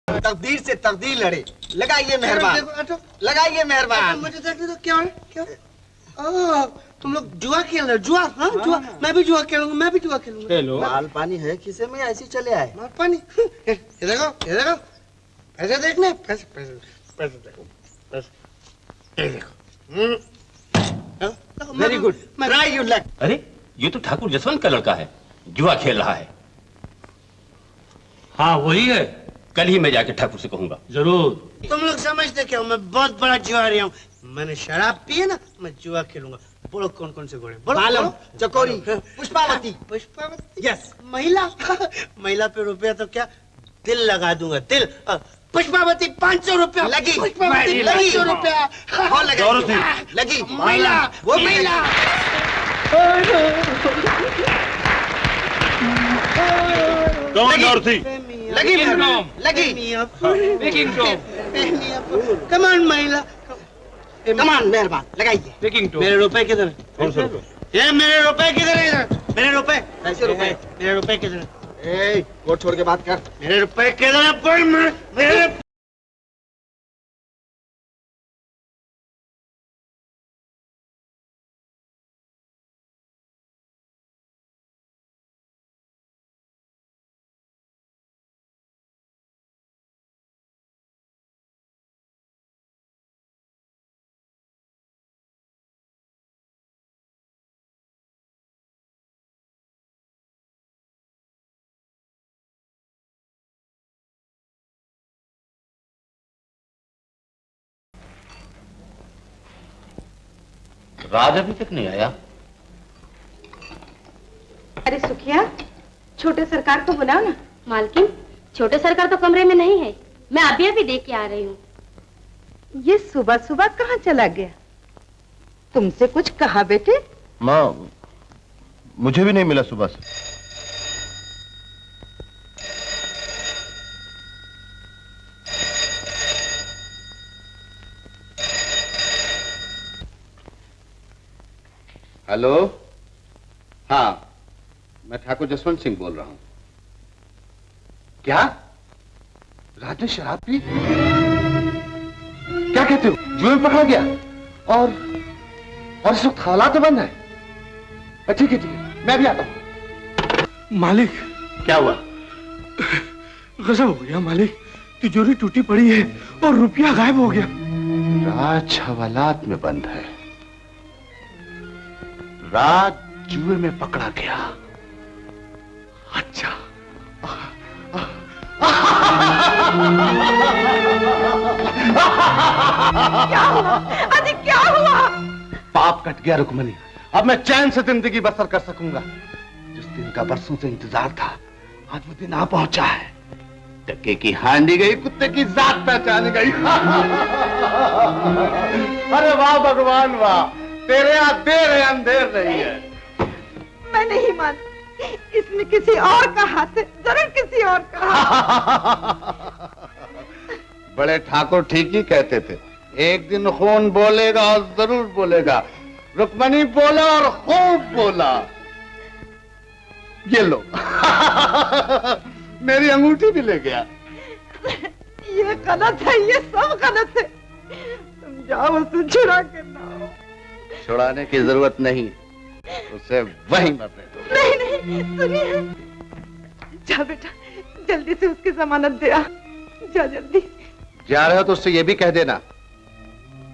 तकदीर से तकदीर लड़े। लगाइए मेहरबान, लगाइए मेहरबान। मुझे देखने दो। क्या है? क्या? ओह, तुम लोग जुआ खेल रहे हो? जुआ? हाँ जुआ। मैं भी जुआ खेलूंगा, मैं भी जुआ खेलूंगा। हेलो, माल पानी है किसे में ऐसे चले आए? माल पानी? ये देखो, ये देखो। पैसे देखने? पैसे पैसे पैसे देखो, पैसे ये देखो। Very good, try your luck. अरे ये तो ठाकुर जसवंत का लड़का है, जुआ खेल रहा है। हाँ वही है। कल ही मैं जाके ठाकुर से कहूंगा। जरूर। तुम लोग समझते क्या हो? मैं बहुत बड़ा जुआरी हूँ। मैंने शराब पी है ना, मैं जुआ खेलूंगा। बोलो कौन कौन से घोड़े? बालम, चकोरी, पुष्पावती। पुष्पावती? यस। महिला? महिला पे रुपया तो क्या, दिल लगा दूंगा, दिल। पुष्पावती 500 रुपया लगी। पुष्पावती 500 रुपया लगी। महिला, वो महिला। लगी कमान महिला, कमान मेहरबान, लगाइए। मेरे रुपए किधर है? कौन सा रुपए? ये मेरे रुपए किधर है? मेरे रुपए कैसे रुपए? मेरे रुपए किधर है? कोट छोड़ के बात कर। मेरे रुपए किधर है? मेरे राज अभी तक नहीं आया। अरे सुखिया, छोटे सरकार को बुलाओ ना। मालकिन, छोटे सरकार तो कमरे में नहीं है, मैं अभी अभी देख के आ रही हूँ। ये सुबह सुबह कहाँ चला गया? तुमसे कुछ कहा बेटे? माँ, मुझे भी नहीं मिला सुबह से। हेलो, हाँ, मैं ठाकुर जसवंत सिंह बोल रहा हूं। क्या? राज ने शराब पी? क्या कहते हो? जुए में पकड़ा गया? और इस वक्त हालात तो बंद है। ठीक है, मैं भी आता हूं। मालिक, क्या हुआ? गजब हो गया मालिक, तिजोरी टूटी पड़ी है और रुपया गायब हो गया। राज हवालात में बंद है। राज जुए में पकड़ा गया। अच्छा। क्या हुआ? अजी क्या हुआ? पाप कट गया रुक्मणी, अब मैं चैन से जिंदगी बसर कर सकूंगा। जिस दिन का बरसों से इंतजार था, आज वो दिन आ पहुंचा है। टके की हांडी गई, कुत्ते की जात पहचान गई। अरे वाह भगवान वाह, तेरे यहाँ देर है अंधेर नहीं है। मैं नहीं मानती, इसमें किसी और का हाथ है, जरूर किसी और का हाथ। बड़े ठाकुर ठीक ही कहते थे, एक दिन खून बोलेगा और जरूर बोलेगा। रुक्मणी बोला और खूब बोला। ये लो। मेरी अंगूठी भी ले गया। ये गलत है, ये सब गलत है। तुम जाओ उसे छुड़ा के लाओ। छुड़ाने की जरूरत नहीं, उसे वहीं मरने दो। नहीं नहीं, सुनिए। जा बेटा, जल्दी से उसकी जमानत दे आ। जा जल्दी। जा रहे हो तो उससे ये भी कह देना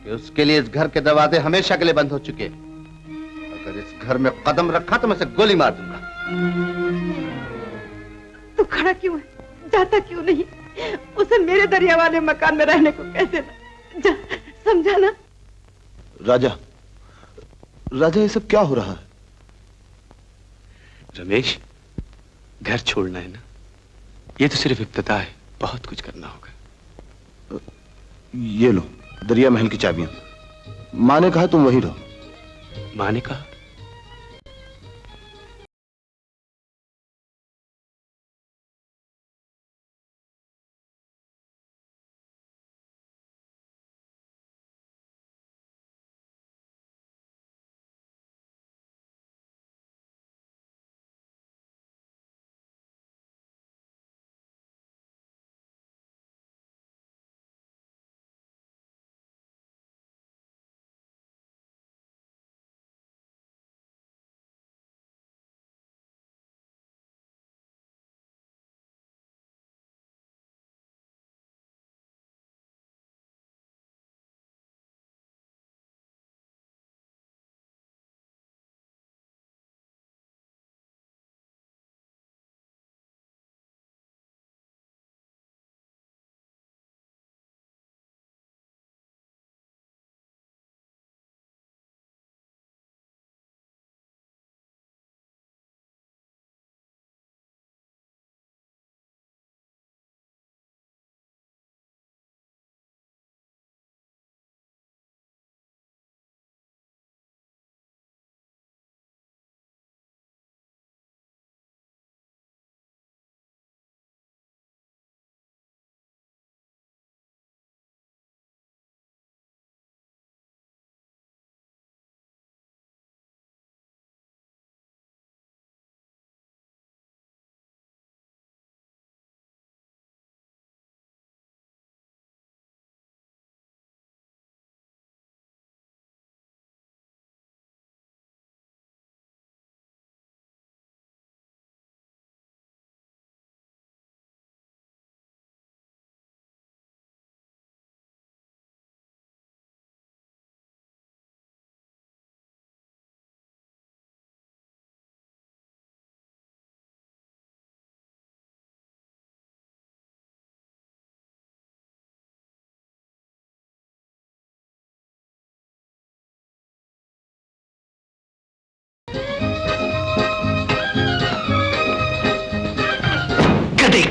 कि उसके लिए इस घर के दरवाजे हमेशा के लिए बंद हो चुके। अगर इस घर में कदम रखा तो मैं उसे गोली मार दूंगा। तू खड़ा क्यों है? जाता क्यों नहीं? उसे मेरे दरिया वाले मकान में रहने को कह देना। जा, समझा ना? राजा, राजा ये सब क्या हो रहा है? रमेश, घर छोड़ना है ना? ये तो सिर्फ इब्तिदा है, बहुत कुछ करना होगा। ये लो दरिया महल की चाबियां। माँ ने कहा तुम वहीं रहो। माँ ने कहा?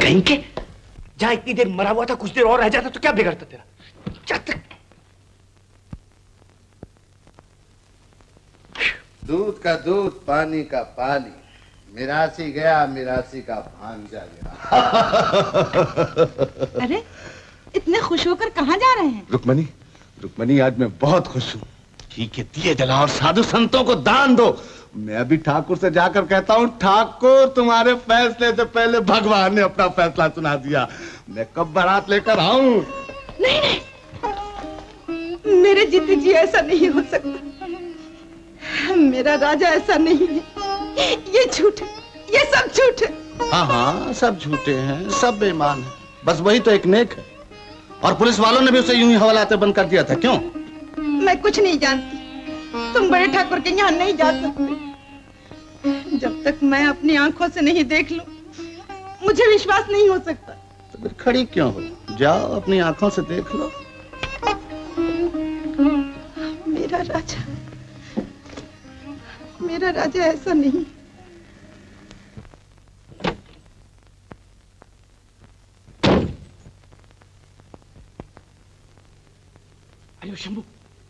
कहीं के जहां इतनी देर मरा हुआ था कुछ देर और रह जाता तो क्या बिगड़ता तेरा? दूध का दूध, पानी का पानी, मिरासी गया, मिरासी का भांजा गया। अरे इतने खुश होकर कहाँ जा रहे हैं? रुक्मणी, रुक्मणी आज मैं बहुत खुश हूँ। घी के दिए जलाओ और साधु संतों को दान दो। मैं अभी ठाकुर से जाकर कहता हूँ, ठाकुर तुम्हारे फैसले से पहले भगवान ने अपना फैसला सुना दिया। मैं कब बारात लेकर आऊं? नहीं नहीं, मेरे जीते जी ऐसा नहीं हो सकता। मेरा राजा ऐसा नहीं है। ये झूठ है, ये सब झूठ है। हाँ हाँ, सब झूठे हैं, सब बेईमान हैं। बस वही तो एक नेक है। और पुलिस वालों ने भी उसे यूं ही हवालाते बंद कर दिया था। क्यों? मैं कुछ नहीं जानती। तुम बड़े ठाकुर के यहाँ नहीं जा सकते। जब तक मैं अपनी आंखों से नहीं देख लूं, मुझे विश्वास नहीं हो सकता। तो फिर खड़ी क्यों हो? जाओ अपनी आंखों से देख लो। मेरा राजा ऐसा नहीं। अरे शंभू,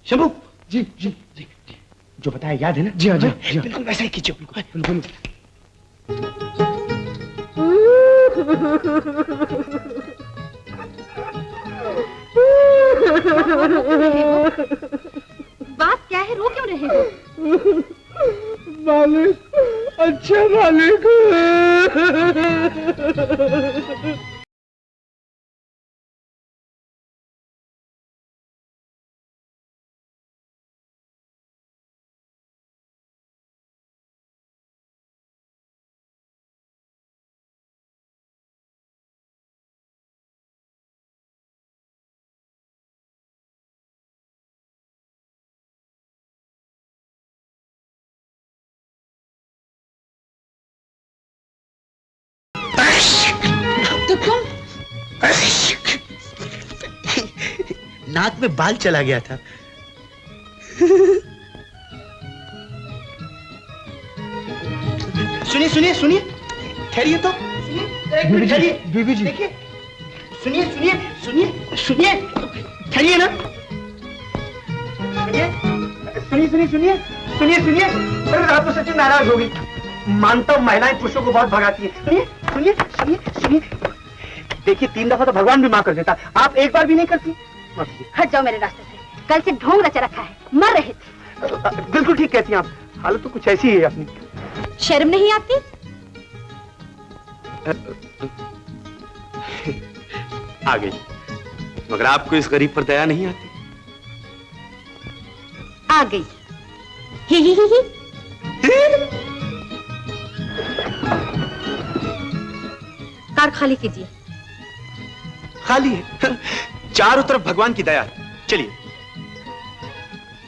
शंभू, जी जी जी, जो बताया याद है ना? जी हाँ जी, बिल्कुल वैसा ही कीजिए। बिल्कुल बात क्या है, रो क्यों रहे हो? मालिक, अच्छा मालिक। नाक में बाल चला गया था। सुनिए सुनिए सुनिए, ठहरिए तो। बीबी जी, देखिए, सुनिए सुनिए सुनिए सुनिए, ठहरिए ना। सुनिए सुनिए सुनिए सुनिए सुनिए। अरे रात को सच्ची नाराज होगी। मानता हूँ महिलाएं पुरुषों को बहुत भगाती है। सुनिए सुनिए सुनिए सुनिए, देखिए 3 दफा तो भगवान भी माफ कर देता, आप एक बार भी नहीं करती। हट जाओ मेरे रास्ते से। कल से ढोंग रचा रखा है, मर रहे थे। बिल्कुल ठीक कहती हैं आप, हालत तो कुछ ऐसी ही है अपनी। शर्म नहीं आती? आ गई, मगर आपको इस गरीब पर दया नहीं आती? आ गई। ही। कार खाली कीजिए। खाली है, चारों तरफ भगवान की दया है। चलिए।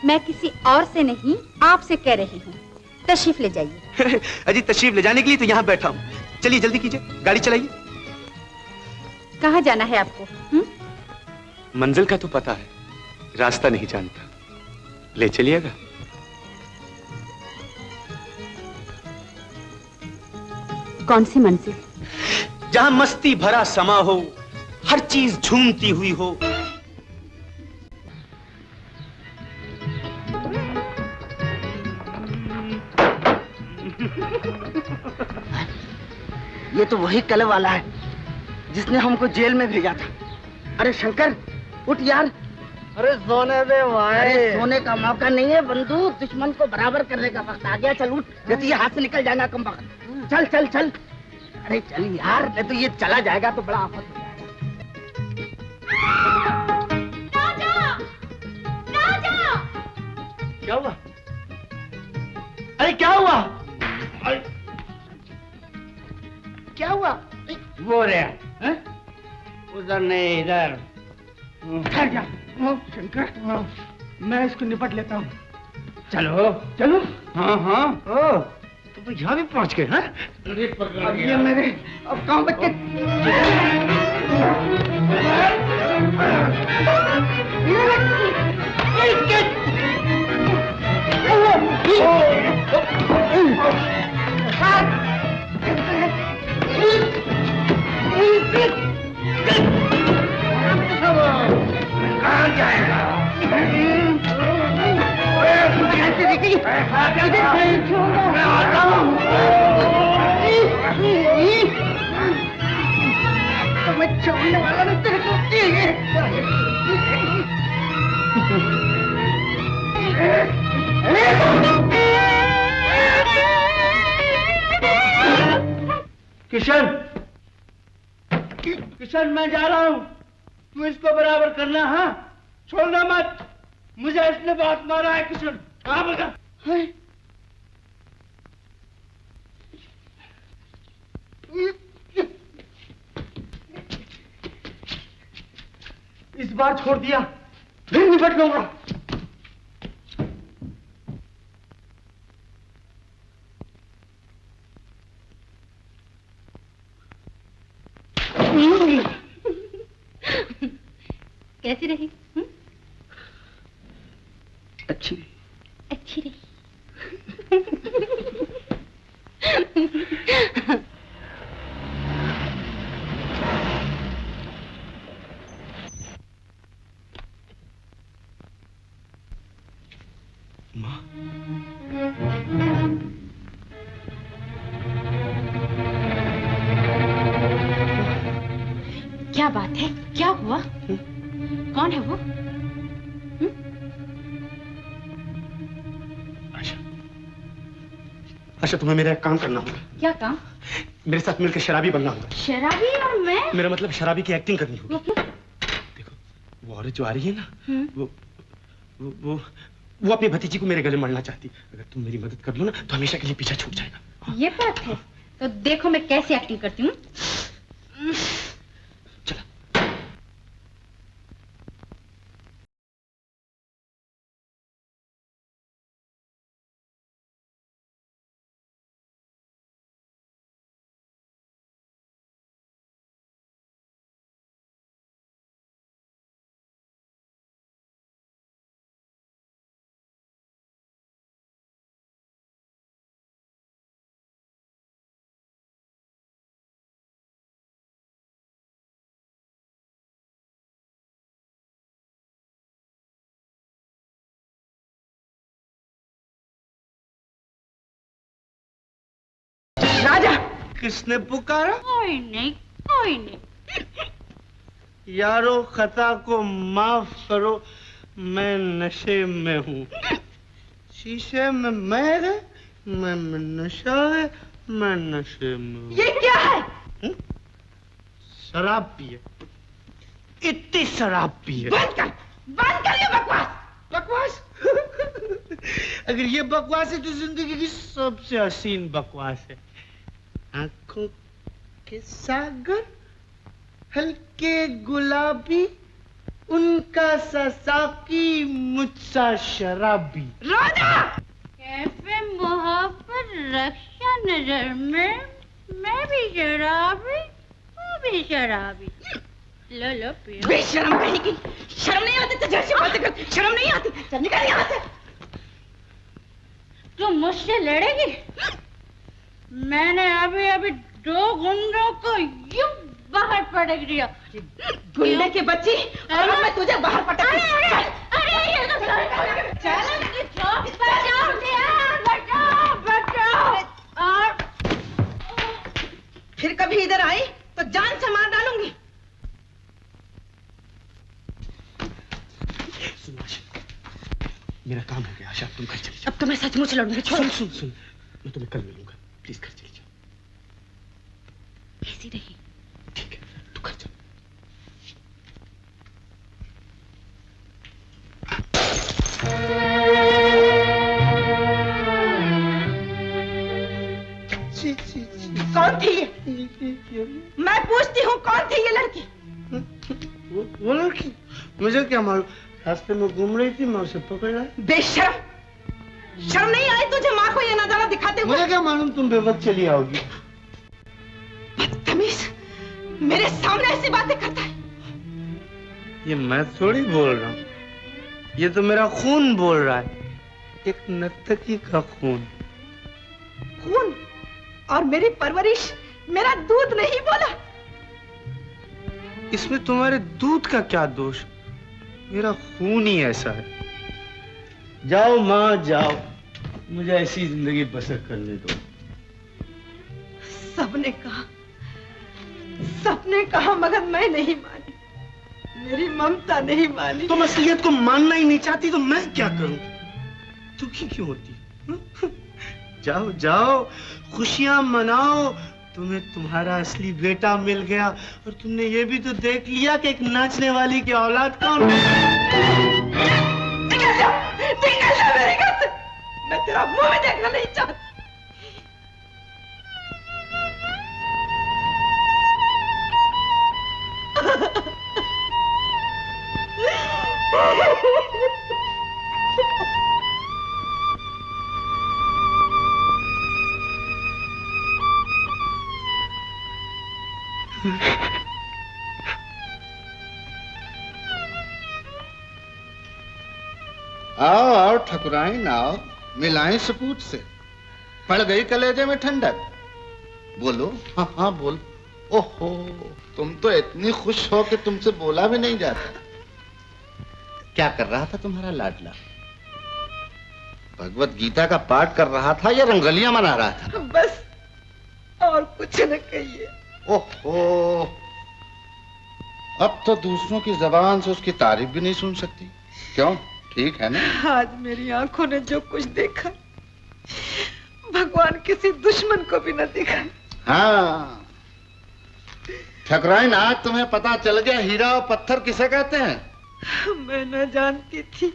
मैं किसी और से नहीं, आपसे कह रही हूँ, तशरीफ ले जाइए। अजी तशरीफ ले जाने के लिए तो यहाँ बैठा हूँ। चलिए जल्दी कीजिए, गाड़ी चलाइए। कहाँ जाना है आपको? मंजिल का तो पता है, रास्ता नहीं जानता। ले चलिएगा। कौन सी मंजिल? जहां मस्ती भरा समा हो, हर चीज झूमती हुई हो। ये तो वही कल वाला है जिसने हमको जेल में भेजा था। अरे शंकर, उठ यार। अरे सोने दे भाई। अरे सोने का मौका नहीं है, बंदूक दुश्मन को बराबर करने का वक्त आ गया। चल उठ, नहीं तो ये हाथ से निकल जाएगा कम वक्त। चल चल चल। अरे चल यार, नहीं तो ये चला जाएगा तो बड़ा आफत हो जाएगा। क्या हुआ? अरे क्या हुआ? क्या हुआ? वो रहा उधर नहीं, इधर। ठहर जा शंकर, मैं इसको निपट लेता हूँ। चलो चलो। हाँ हाँ। ओ, तो यहाँ भी पहुँच गए। हाँ, अब ये मेरे, अब कहाँ बच्चे? मैं आता हूँ। तो मैं छोड़ने वाला नहीं तेरे को। किशन, किशन मैं जा रहा हूँ, तू इसको बराबर करना। हाँ, छोड़ना मत, मुझे इसने बहुत मारा है। किशन कहाँ बगा? इस बार छोड़ दिया, फिर निपट लूंगा। कैसी रही? अच्छी अच्छी रही। माँ, क्या बात है? क्या हुआ? कौन है वो? आशा, तुम्हें मेरा एक काम करना होगा। क्या काम? मेरे साथ मिलकर शराबी बनना होगा। शराबी? और मैं? मेरा मतलब शराबी की एक्टिंग करनी होगी। देखो, वो औरत जो आ रही है ना, वो अपनी भतीजी को मेरे गले मरना चाहती। अगर तुम मेरी मदद कर लो ना, तो हमेशा के लिए पीछा छूट जाएगा। ये बात है, तो देखो मैं कैसे एक्टिंग करती हूँ। राजा, किसने पुकारा? कोई नहीं, कोई नहीं। यारो, खता को माफ करो, मैं नशे में हूँ। शीशे में मैं है, मैं नशा है, मैं नशे में हूँ। ये क्या है? शराब पिए, इतनी शराब पिए। बंद कर ये बकवास। बकवास? अगर ये बकवास है तो जिंदगी की सबसे हसीन बकवास है। आंखों के सागर, हल्के गुलाबी, उनका सा साकी, मुझसा शराबी। राजा! कैफे मोहब्बत रक्षा नजर में, मैं भी शराबी, तू भी शराबी। लो लो पियो। बेशरम कहीं की, शर्म नहीं आती तुझे ऐसी बातें कर? शर्म नहीं आती? चल निकल यहाँ से। तुम मुझसे लड़ेगी? मैंने अभी अभी 2 गुंडों को यूं बाहर पटक दिया। गुंडे की बच्ची, और मैं तुझे बाहर पटक। अरे ये तो बचाओ, बचाओ, बचाओ। और फिर कभी इधर आई तो जान से मार डालूंगी। सुन आशा, मेरा काम हो गया। आशा, तुम घर चली जाओ। अब तो मैं सचमुच लड़ूंगी। सुन सुन सुन, मैं तुम्हें कल मिलूंगा। प्लीज घर चली जाओ। कैसी रही? ठीक है, तू घर जा। कौन थी ये? मैं पूछती हूँ, कौन थी ये लड़की? वो लड़की? मुझे क्या मालूम, रास्ते में घूम रही थी, मैं उसे पकड़ लाया। बेशरम, शर्म नहीं आई तुझे माँ को ये नजारा दिखाते हुए? मुझे क्या मालूम तुम बेवक्त चली आओगी। बदतमीज, मेरे सामने ऐसी बातें करता है। ये मैं थोड़ी बोल रहा हूँ, ये तो मेरा खून बोल रहा है, एक नर्तकी का खून। खून? और मेरी परवरिश, मेरा दूध नहीं बोला? इसमें तुम्हारे दूध का क्या दोष? मेरा खून ही ऐसा है। जाओ माँ, जाओ। मुझे ऐसी जिंदगी बसर करने दो। सबने कहा मगर मैं नहीं मानी, मेरी ममता नहीं मानी। तुम असलियत को मानना ही नहीं चाहती तो मैं क्या करूं? दुखी क्यों होती? जाओ जाओ, खुशियां मनाओ, तुम्हें तुम्हारा असली बेटा मिल गया और तुमने ये भी तो देख लिया कि एक नाचने वाली की औलाद कौन है। निकल जा मेरे घर से, मैं तेरा मुंह में देखना नहीं चाहती। आओ आओ ठकुराइन आओ, मिलाएं सपूत से। पड़ गई कलेजे में ठंडक। बोलो, हाँ हाँ बोल। ओहो, तुम तो इतनी खुश हो कि तुमसे बोला भी नहीं जाता। क्या कर रहा था तुम्हारा लाडला? भगवत गीता का पाठ कर रहा था या रंगोलियां मना रहा था? बस और कुछ न कहिए। ओहो, अब तो दूसरों की जबान से उसकी तारीफ भी नहीं सुन सकती। क्यों, ठीक है ना? आज मेरी आंखों ने जो कुछ देखा, भगवान किसी दुश्मन को भी न दिखा। हाँ ठकुराइन, आज तुम्हें पता चल गया हीरा और पत्थर किसे कहते हैं। मैं न जानती थी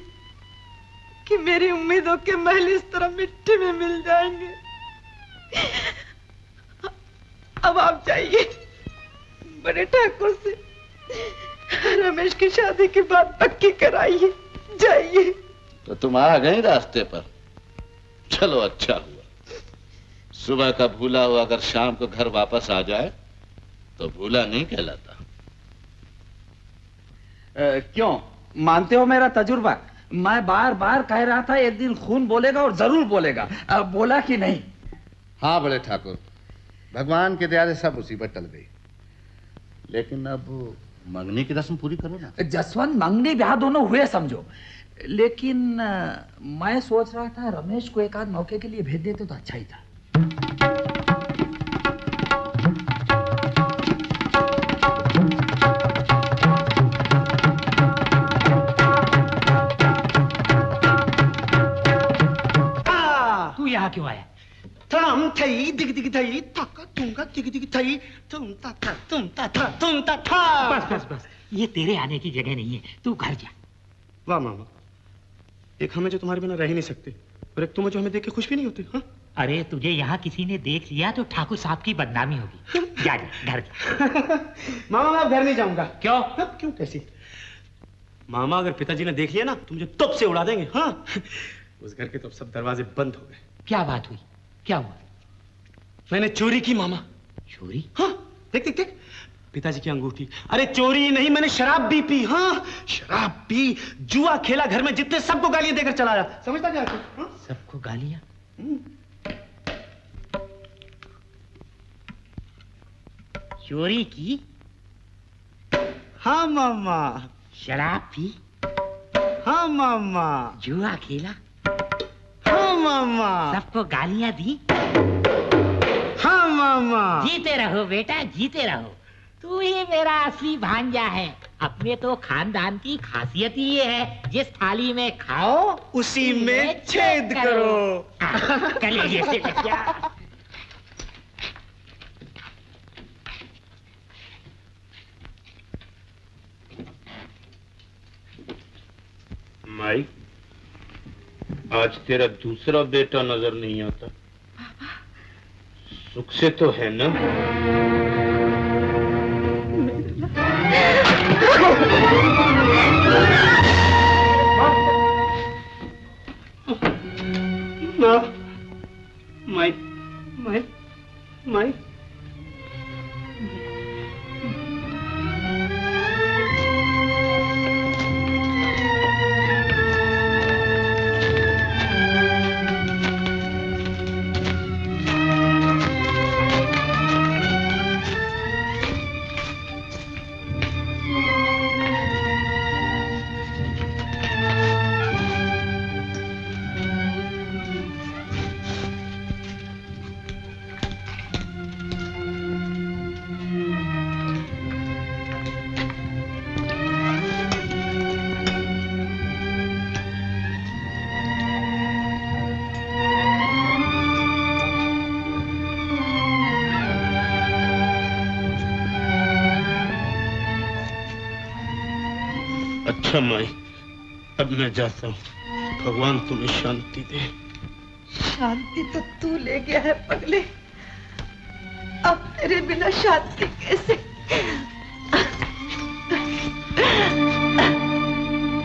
कि मेरी उम्मीदों के महल इस तरह मिट्टी में मिल जाएंगे। अब आप जाइए, बड़े ठाकुर से रमेश की शादी की बात पक्की कराइए। जाइए। तो तुम आ गए रास्ते पर। चलो अच्छा हुआ। सुबह का भूला हुआ अगर शाम को घर वापस आ जाए तो भूला नहीं कहलाता। क्यों, मानते हो मेरा तजुर्बा? मैं बार बार कह रहा था एक दिन खून बोलेगा और जरूर बोलेगा। अब बोला कि नहीं? हाँ बड़े ठाकुर, भगवान की दया से सब मुसीबत टल गई। लेकिन अब मंगनी की रस्म पूरी करो ना। जसवंत, मंगनी ब्याह दोनों हुए समझो, लेकिन मैं सोच रहा था रमेश को एक आध मौके के लिए भेज देते तो अच्छा ही था। तू यहाँ क्यों आया? थम थई दिग दिग थई थका तुंगा दिग दिग थई तुम ता था तुम ता था तुम ता था। बस बस बस, ये तेरे आने की जगह नहीं है, तू घर जा। वाह मामा, एक हमें जो तुम्हारे बिना रह ही नहीं सकते और एक तुम्हें जो हमें देख के खुश भी नहीं होते। हाँ? अरे तुझे यहाँ किसी ने देख लिया तो ठाकुर साहब की बदनामी होगी। जा जा, घर जा। मामा मैं अब घर नहीं जाऊंगा। क्यों? अब क्यों कैसी? मामा अगर पिताजी ने देख लिया ना तो मुझे तब से उड़ा देंगे। हाँ? उस घर के तो सब दरवाजे बंद हो गए। क्या बात हुई? क्या हुआ? मैंने चोरी की मामा। चोरी? हाँ, देख देख देख, पिताजी की अंगूठी। अरे चोरी नहीं, मैंने शराब भी पी। हाँ, शराब पी, जुआ खेला घर में, जितने सबको गालियां देकर चला आया। समझता क्या? हाँ? सबको गालियां? चोरी की? हाँ मामा। शराब पी? हाँ मामा। जुआ खेला? हाँ मामा। सबको गालियां दी? हाँ मामा। जीते रहो बेटा, जीते रहो। तू ही मेरा असली भांजा है। अपने तो खानदान की खासियत ही ये है, जिस थाली में खाओ उसी में छेद करो। कलेजे से लग जा। माई, आज तेरा दूसरा बेटा नजर नहीं आता। सुख से तो है ना? माई माई माई अच्छा माई, अब मैं जाता हूँ। भगवान तुम्हें शांति दे। शांति तो तू ले गया है पगले, अब तेरे बिना शांति कैसे?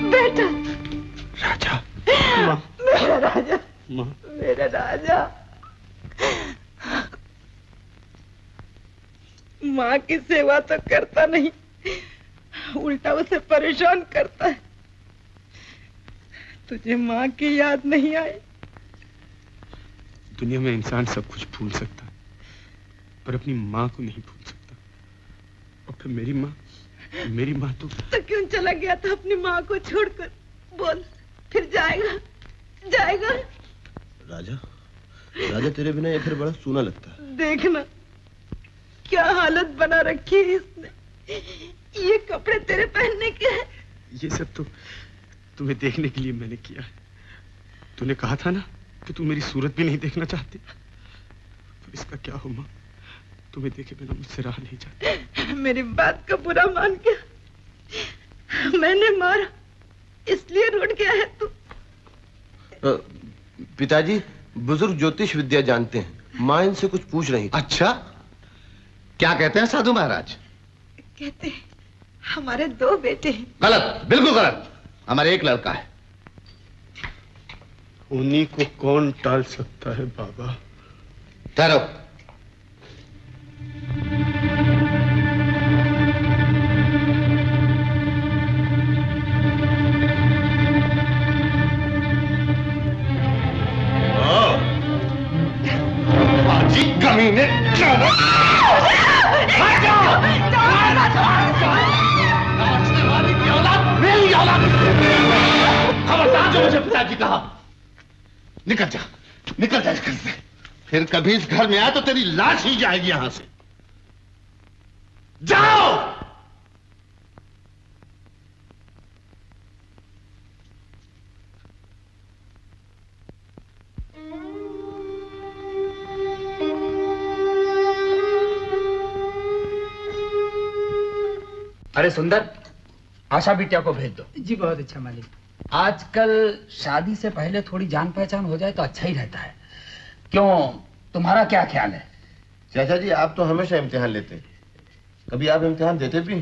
बेटा राजा, मेरा राजा, माँ, मेरा राजा। माँ की सेवा तो करता नहीं, उल्टा उसे परेशान करता है। तुझे माँ की याद नहीं आई? दुनिया में इंसान सब कुछ भूल सकता है, पर अपनी माँ को नहीं भूल सकता। और फिर मेरी माँ तो क्यों चला गया था अपनी माँ को छोड़कर? बोल, फिर जाएगा? राजा, राजा तेरे बिना ये घर बड़ा सूना लगता है। देखना क्या हालत बना रखी है इसने। ये कपड़े तेरे पहनने के हैं? ये सब तो तुम्हें देखने के लिए मैंने किया है। तूने कहा था ना कि तू मेरी सूरत भी नहीं देखना चाहती। पर इसका क्या हो माँ, तुम्हें देखे बिना मुझसे रहा नहीं जाता। मेरी बात का बुरा मान गया। मैंने मारा इसलिए रूठ गया है तू। पिताजी बुजुर्ग ज्योतिष विद्या जानते हैं, माँ इनसे कुछ पूछ रही थी। अच्छा, क्या कहते हैं साधु महाराज? कहते हैं हमारे 2 बेटे हैं। गलत, बिल्कुल गलत। हमारे एक लड़का है। उन्हीं को कौन टाल सकता है बाबा? ठहरो। बाजी कमीने, चलो। मेरी औलाद, खबरदार जो मुझे पिताजी कहा। निकल जा इस घर से। फिर कभी इस घर में आए तो तेरी लाश ही जाएगी यहां से। जाओ। अरे सुंदर, आशा बिटिया को भेज दो। जी बहुत अच्छा मालिक। आजकल शादी से पहले थोड़ी जान पहचान हो जाए तो अच्छा ही रहता है। क्यों, तुम्हारा क्या ख्याल है? चाचा जी, आप तो हमेशा इम्तिहान लेते, कभी आप इम्तिहान देते भी?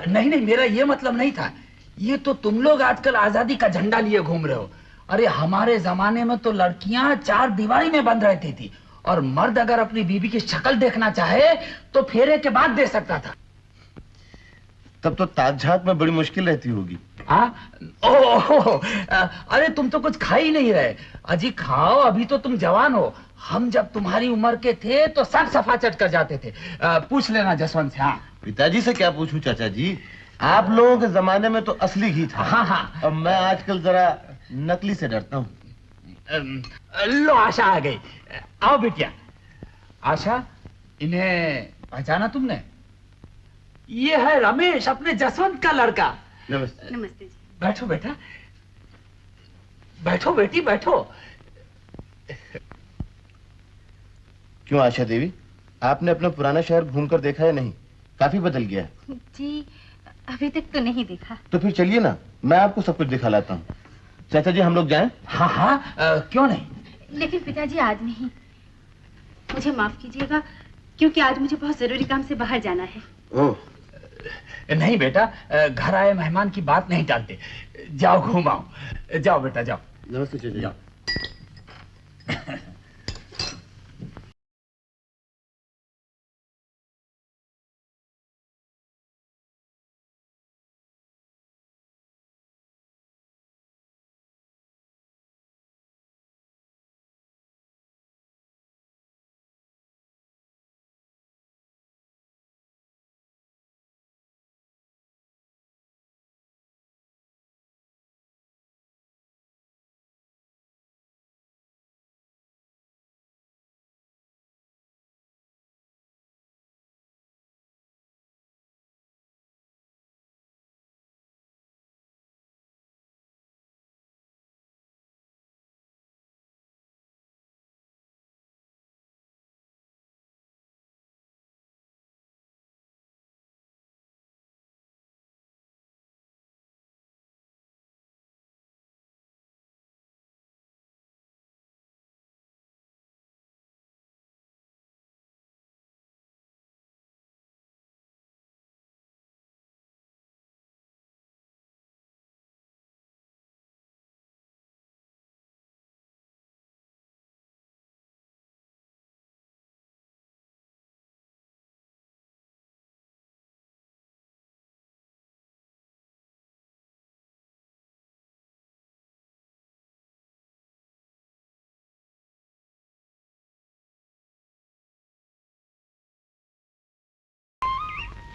नहीं, मेरा ये मतलब नहीं था। ये तो तुम लोग आजकल आजादी का झंडा लिए घूम रहे हो। अरे हमारे जमाने में तो लड़कियां 4 दीवारी में बंद रहती थी, और मर्द अगर अपनी बीवी की शक्ल देखना चाहे तो फेरे के बाद दे सकता था। तब तो ताज-झात में बड़ी मुश्किल रहती होगी। अरे तुम तो कुछ खा ही नहीं रहे। अजी खाओ, अभी तो तुम जवान हो। हम जब तुम्हारी उम्र के थे तो सब सफा चट कर जाते थे। पूछ लेना जसवंत से। हाँ, पिताजी से क्या पूछूं चाचा जी, आप लोगों के जमाने में तो असली घी था। हाँ। अब मैं आजकल जरा नकली से डरता हूँ। लो आशा आ गई। आओ बिटिया। आशा, इन्हें पहचाना तुमने? ये है रमेश, अपने जसवंत का लड़का। नमस्ते। नमस्ते जी। बैठो बेटा, बैठो बेटी, बैठो। क्यों आशा देवी, आपने अपना पुराना शहर घूमकर देखा है नहीं? काफी बदल गया है। जी अभी तक तो नहीं देखा। तो फिर चलिए ना, मैं आपको सब कुछ दिखा लाता हूँ। चाचा जी, हम लोग जाएं? हाँ, क्यों नहीं। लेकिन पिताजी आज नहीं, मुझे माफ कीजिएगा, क्योंकि आज मुझे बहुत जरूरी काम से बाहर जाना है। ओह नहीं बेटा, घर आए मेहमान की बात नहीं टालते। जाओ घूमाओ, जाओ बेटा जाओ। नमस्ते चाचा जी। जाओ।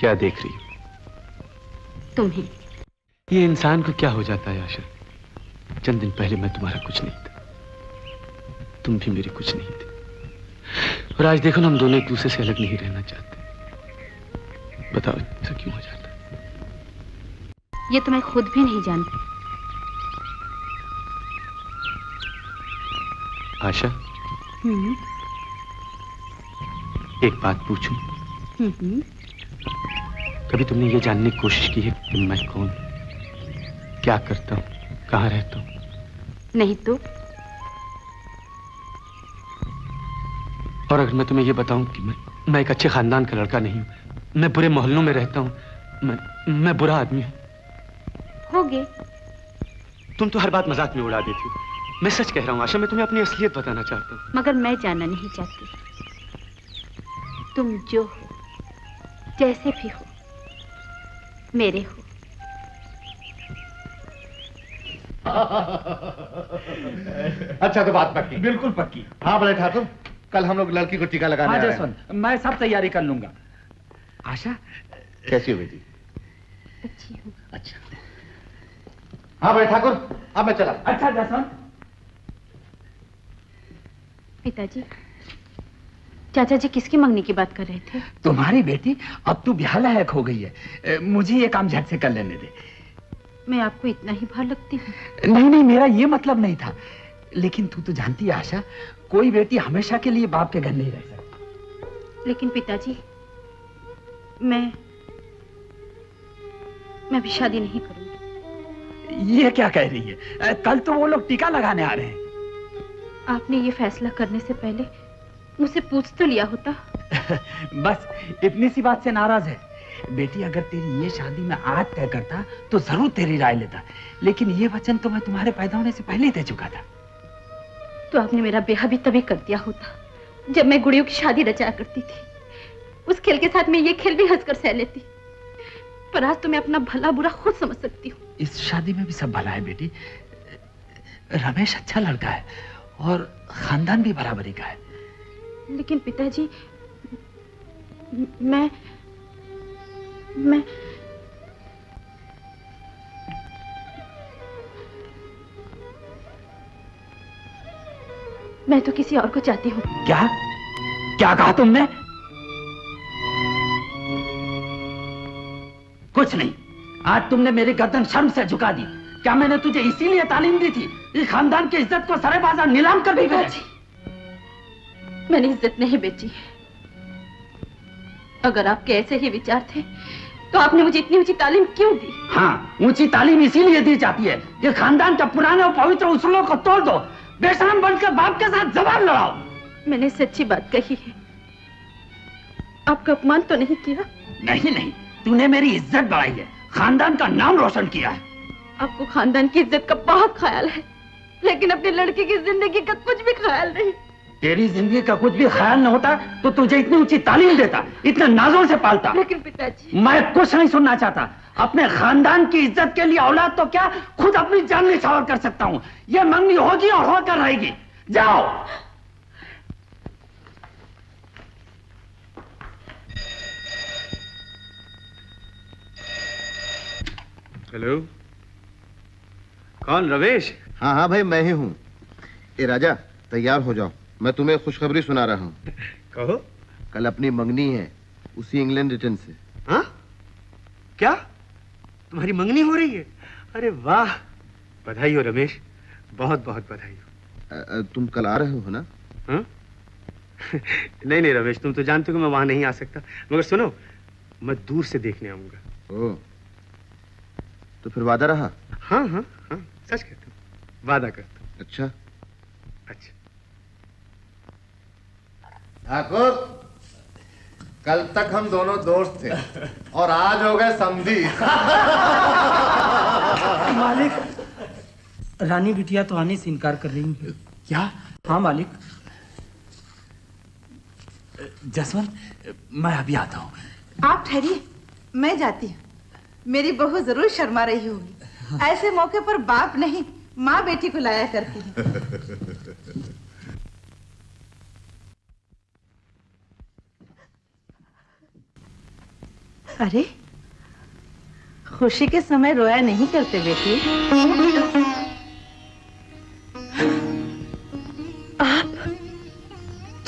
क्या देख रही हो? तुम्हें। ये इंसान को क्या हो जाता है आशा? चंद दिन पहले मैं तुम्हारा कुछ नहीं था, तुम भी मेरी कुछ नहीं थी, और आज देखो ना, हम दोनों एक दूसरे से अलग नहीं रहना चाहते। बताओ ऐसा क्यों हो जाता है? ये तो मैं खुद भी नहीं जानती। आशा, एक बात पूछूं? कभी तुमने ये जानने की कोशिश की है कि मैं कौन, क्या करता हूं, कहां रहता हूं? नहीं तो? और अगर मैं तुम्हें ये बताऊं कि मैं एक अच्छे खानदान का लड़का नहीं हूं, मैं बुरे मोहल्लों में रहता हूं, मैं बुरा आदमी हूं। होगे। तुम तो हर बात मजाक में उड़ा देती हो। मैं सच कह रहा हूं आशा, मैं तुम्हें अपनी असलियत बताना चाहता हूं। मगर मैं जानना नहीं चाहती। तुम जो हो, जैसे भी हो, मेरे हो। अच्छा तो बात पक्की? बिल्कुल पक्की। हाँ बड़े ठाकुर, कल हम लोग लड़की को टीका लगाने हाँ आ रहे जसवंत, मैं सब तैयारी कर लूंगा। आशा कैसी हो बेटी? अच्छी हूँ। अच्छा। हाँ बड़े ठाकुर, अब मैं चला। अच्छा जसवंत। पिताजी, चाचा जी किसकी मंगनी की बात कर रहे थे? तुम्हारी बेटी अब तू ब्याह लायक हो गई है, मुझे ये काम झट से कर लेने दे। मैं आपको इतना ही भार लगती हूँ? नहीं नहीं, मेरा ये मतलब नहीं था, लेकिन तू तो जानती है आशा, कोई बेटी हमेशा के लिए बाप के घर नहीं रह सकती। लेकिन पिताजी, मैं भी शादी नहीं करूंगी। ये क्या कह रही है? कल तो वो लोग टीका लगाने आ रहे हैं। आपने ये फैसला करने से पहले मुझसे पूछ तो लिया होता। बस इतनी सी बात से नाराज है। बेटी, अगर तेरी ये शादी मैं आज तय करता तो जरूर तेरी राय लेता, लेकिन ये वचन तो मैं तुम्हारे पैदा होने से पहले ही दे चुका था। तो आपने मेरा ब्याह भी तभी कर दिया होता जब मैं गुड़ियों की शादी रचाया करती थी। उस खेल के साथ मैं ये खेल भी हंसकर सह लेती, पर आज तो मैं अपना भला बुरा खुद समझ सकती हूँ। इस शादी में भी सब भला है बेटी। रमेश अच्छा लड़का है और खानदान भी बराबरी का है। लेकिन पिताजी, मैं तो किसी और को चाहती हूँ। क्या क्या कहा तुमने? कुछ नहीं, आज तुमने मेरी गर्दन शर्म से झुका दी। क्या मैंने तुझे इसीलिए तालीम दी थी इस खानदान की इज्जत को सरे बाजार नीलाम कर भी गए? मैंने इज्जत नहीं बेची। अगर आपके ऐसे ही विचार थे तो आपने मुझे इतनी ऊंची तालीम क्यों दी? हाँ, ऊंची तालीम इसीलिए दी जाती है कि खानदान के पुराने और पवित्र उसूलों को तोड़ दो, बेशरम बनकर बाप के साथ जबान लड़ाओ। मैंने सच्ची बात कही है, आपका अपमान तो नहीं किया? नहीं नहीं, तूने मेरी इज्जत बढ़ाई है, खानदान का नाम रोशन किया है। आपको खानदान की इज्जत का बहुत ख्याल है, लेकिन अपने लड़के की जिंदगी का कुछ भी ख्याल नहीं। तेरी जिंदगी का कुछ भी ख्याल न होता तो तुझे इतनी ऊंची तालीम देता, इतने नाजों से पालता। लेकिन पिताजी, मैं कुछ नहीं सुनना चाहता। अपने खानदान की इज्जत के लिए औलाद तो क्या, खुद अपनी जान निछावर कर सकता हूँ। ये मंगनी होगी और होकर रहेगी। जाओ। हेलो, कौन? रमेश? हाँ हाँ भाई, मैं ही हूँ। ए राजा, तैयार हो जाओ, मैं तुम्हें खुशखबरी सुना रहा हूँ। कहो। कल अपनी मंगनी है, उसी इंग्लैंड रिटर्न से। हाँ? क्या तुम्हारी मंगनी हो रही है? अरे वाह, बधाई हो रमेश, बहुत बहुत बधाई हो। तुम कल आ रहे हो ना? हाँ? नहीं नहीं रमेश, तुम तो जानते हो कि मैं वहां नहीं आ सकता, मगर सुनो, मैं दूर से देखने आऊंगा। ओह, तो फिर वादा रहा? हाँ हाँ हाँ, सच कहता हूँ, वादा करता हूँ। अच्छा अच्छा। ठाकुर, कल तक हम दोनों दोस्त थे और आज हो गए समझी। मालिक, रानी बिटिया तो आने से इनकार कर रही है। क्या? हाँ मालिक। जसवंत, मैं अभी आता हूँ। आप ठहरिए, मैं जाती हूँ। मेरी बहू जरूर शर्मा रही होगी। ऐसे मौके पर बाप नहीं, माँ बेटी को लाया करती है। अरे खुशी के समय रोया नहीं करते बेटी। आप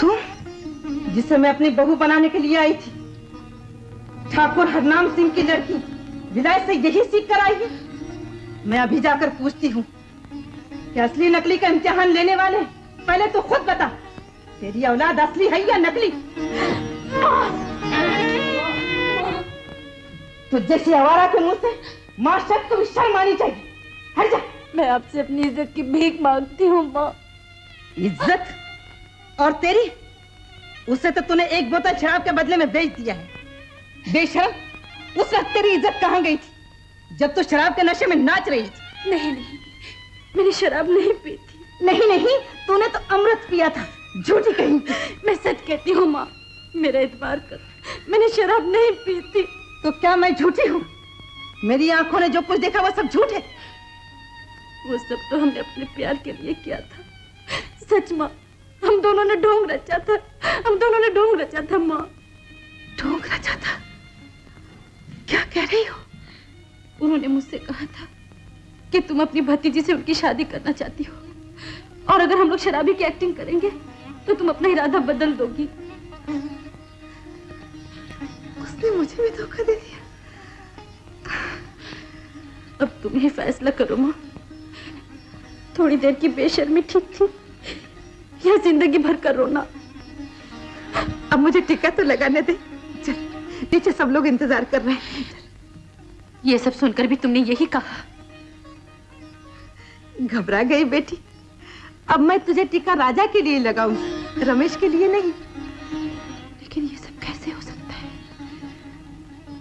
तुम जिसे मैं अपनी बहू बनाने के लिए आई थी, ठाकुर हरनाम सिंह की लड़की विलायत से यही सीख कर आई है। मैं अभी जाकर पूछती हूँ कि असली नकली का इम्तिहान लेने वाले पहले तो खुद बता, तेरी औलाद असली है या नकली? तो जैसे आवारा के मुंह से माँ शब्द को भी शर्म आनी चाहिए। हट जा। मैं आपसे अपनी इज्जत की भीख मांगती हूँ माँ। इज्जत? और तेरी? उसे तो तूने एक बोतल शराब के बदले में बेच दिया है। बेशर्म, उस वक्त तेरी इज्जत कहाँ गई थी जब तू शराब के नशे में नाच रही थी? नहीं नहीं, मैंने शराब नहीं पी थी। नहीं नहीं, तूने तो अमृत पिया था। झूठी कहीं। मैं सच कहती हूँ माँ, मेरा एतबार कर, मैंने शराब नहीं पी थी। तो क्या मैं झूठी हूँ? मेरी आंखों ने जो कुछ देखा वो सब झूठ है। वो सब तो हमने अपने प्यार के लिए किया था। सच माँ, हम दोनों ने ढोंग रचा था, हम दोनों ने ढोंग रचा था माँ। ढोंग रचा था? क्या कह रही हो? उन्होंने मुझसे कहा था कि तुम अपनी भतीजी से उनकी शादी करना चाहती हो, और अगर हम लोग शराबी की एक्टिंग करेंगे तो तुम अपना इरादा बदल दोगी। उसने मुझे भी धोखा दे दिया। अब तुम ही फैसला करो माँ, थोड़ी देर की बेशर्मी ठीक थी या जिंदगी भर का रोना? अब मुझे टिक्का तो लगाने दे। चल, नीचे सब लोग इंतजार कर रहे हैं। ये सब सुनकर भी तुमने यही कहा? घबरा गई बेटी। अब मैं तुझे टिक्का राजा के लिए लगाऊंगी, रमेश के लिए नहीं। लेकिन ये सब कैसे हो सकता है?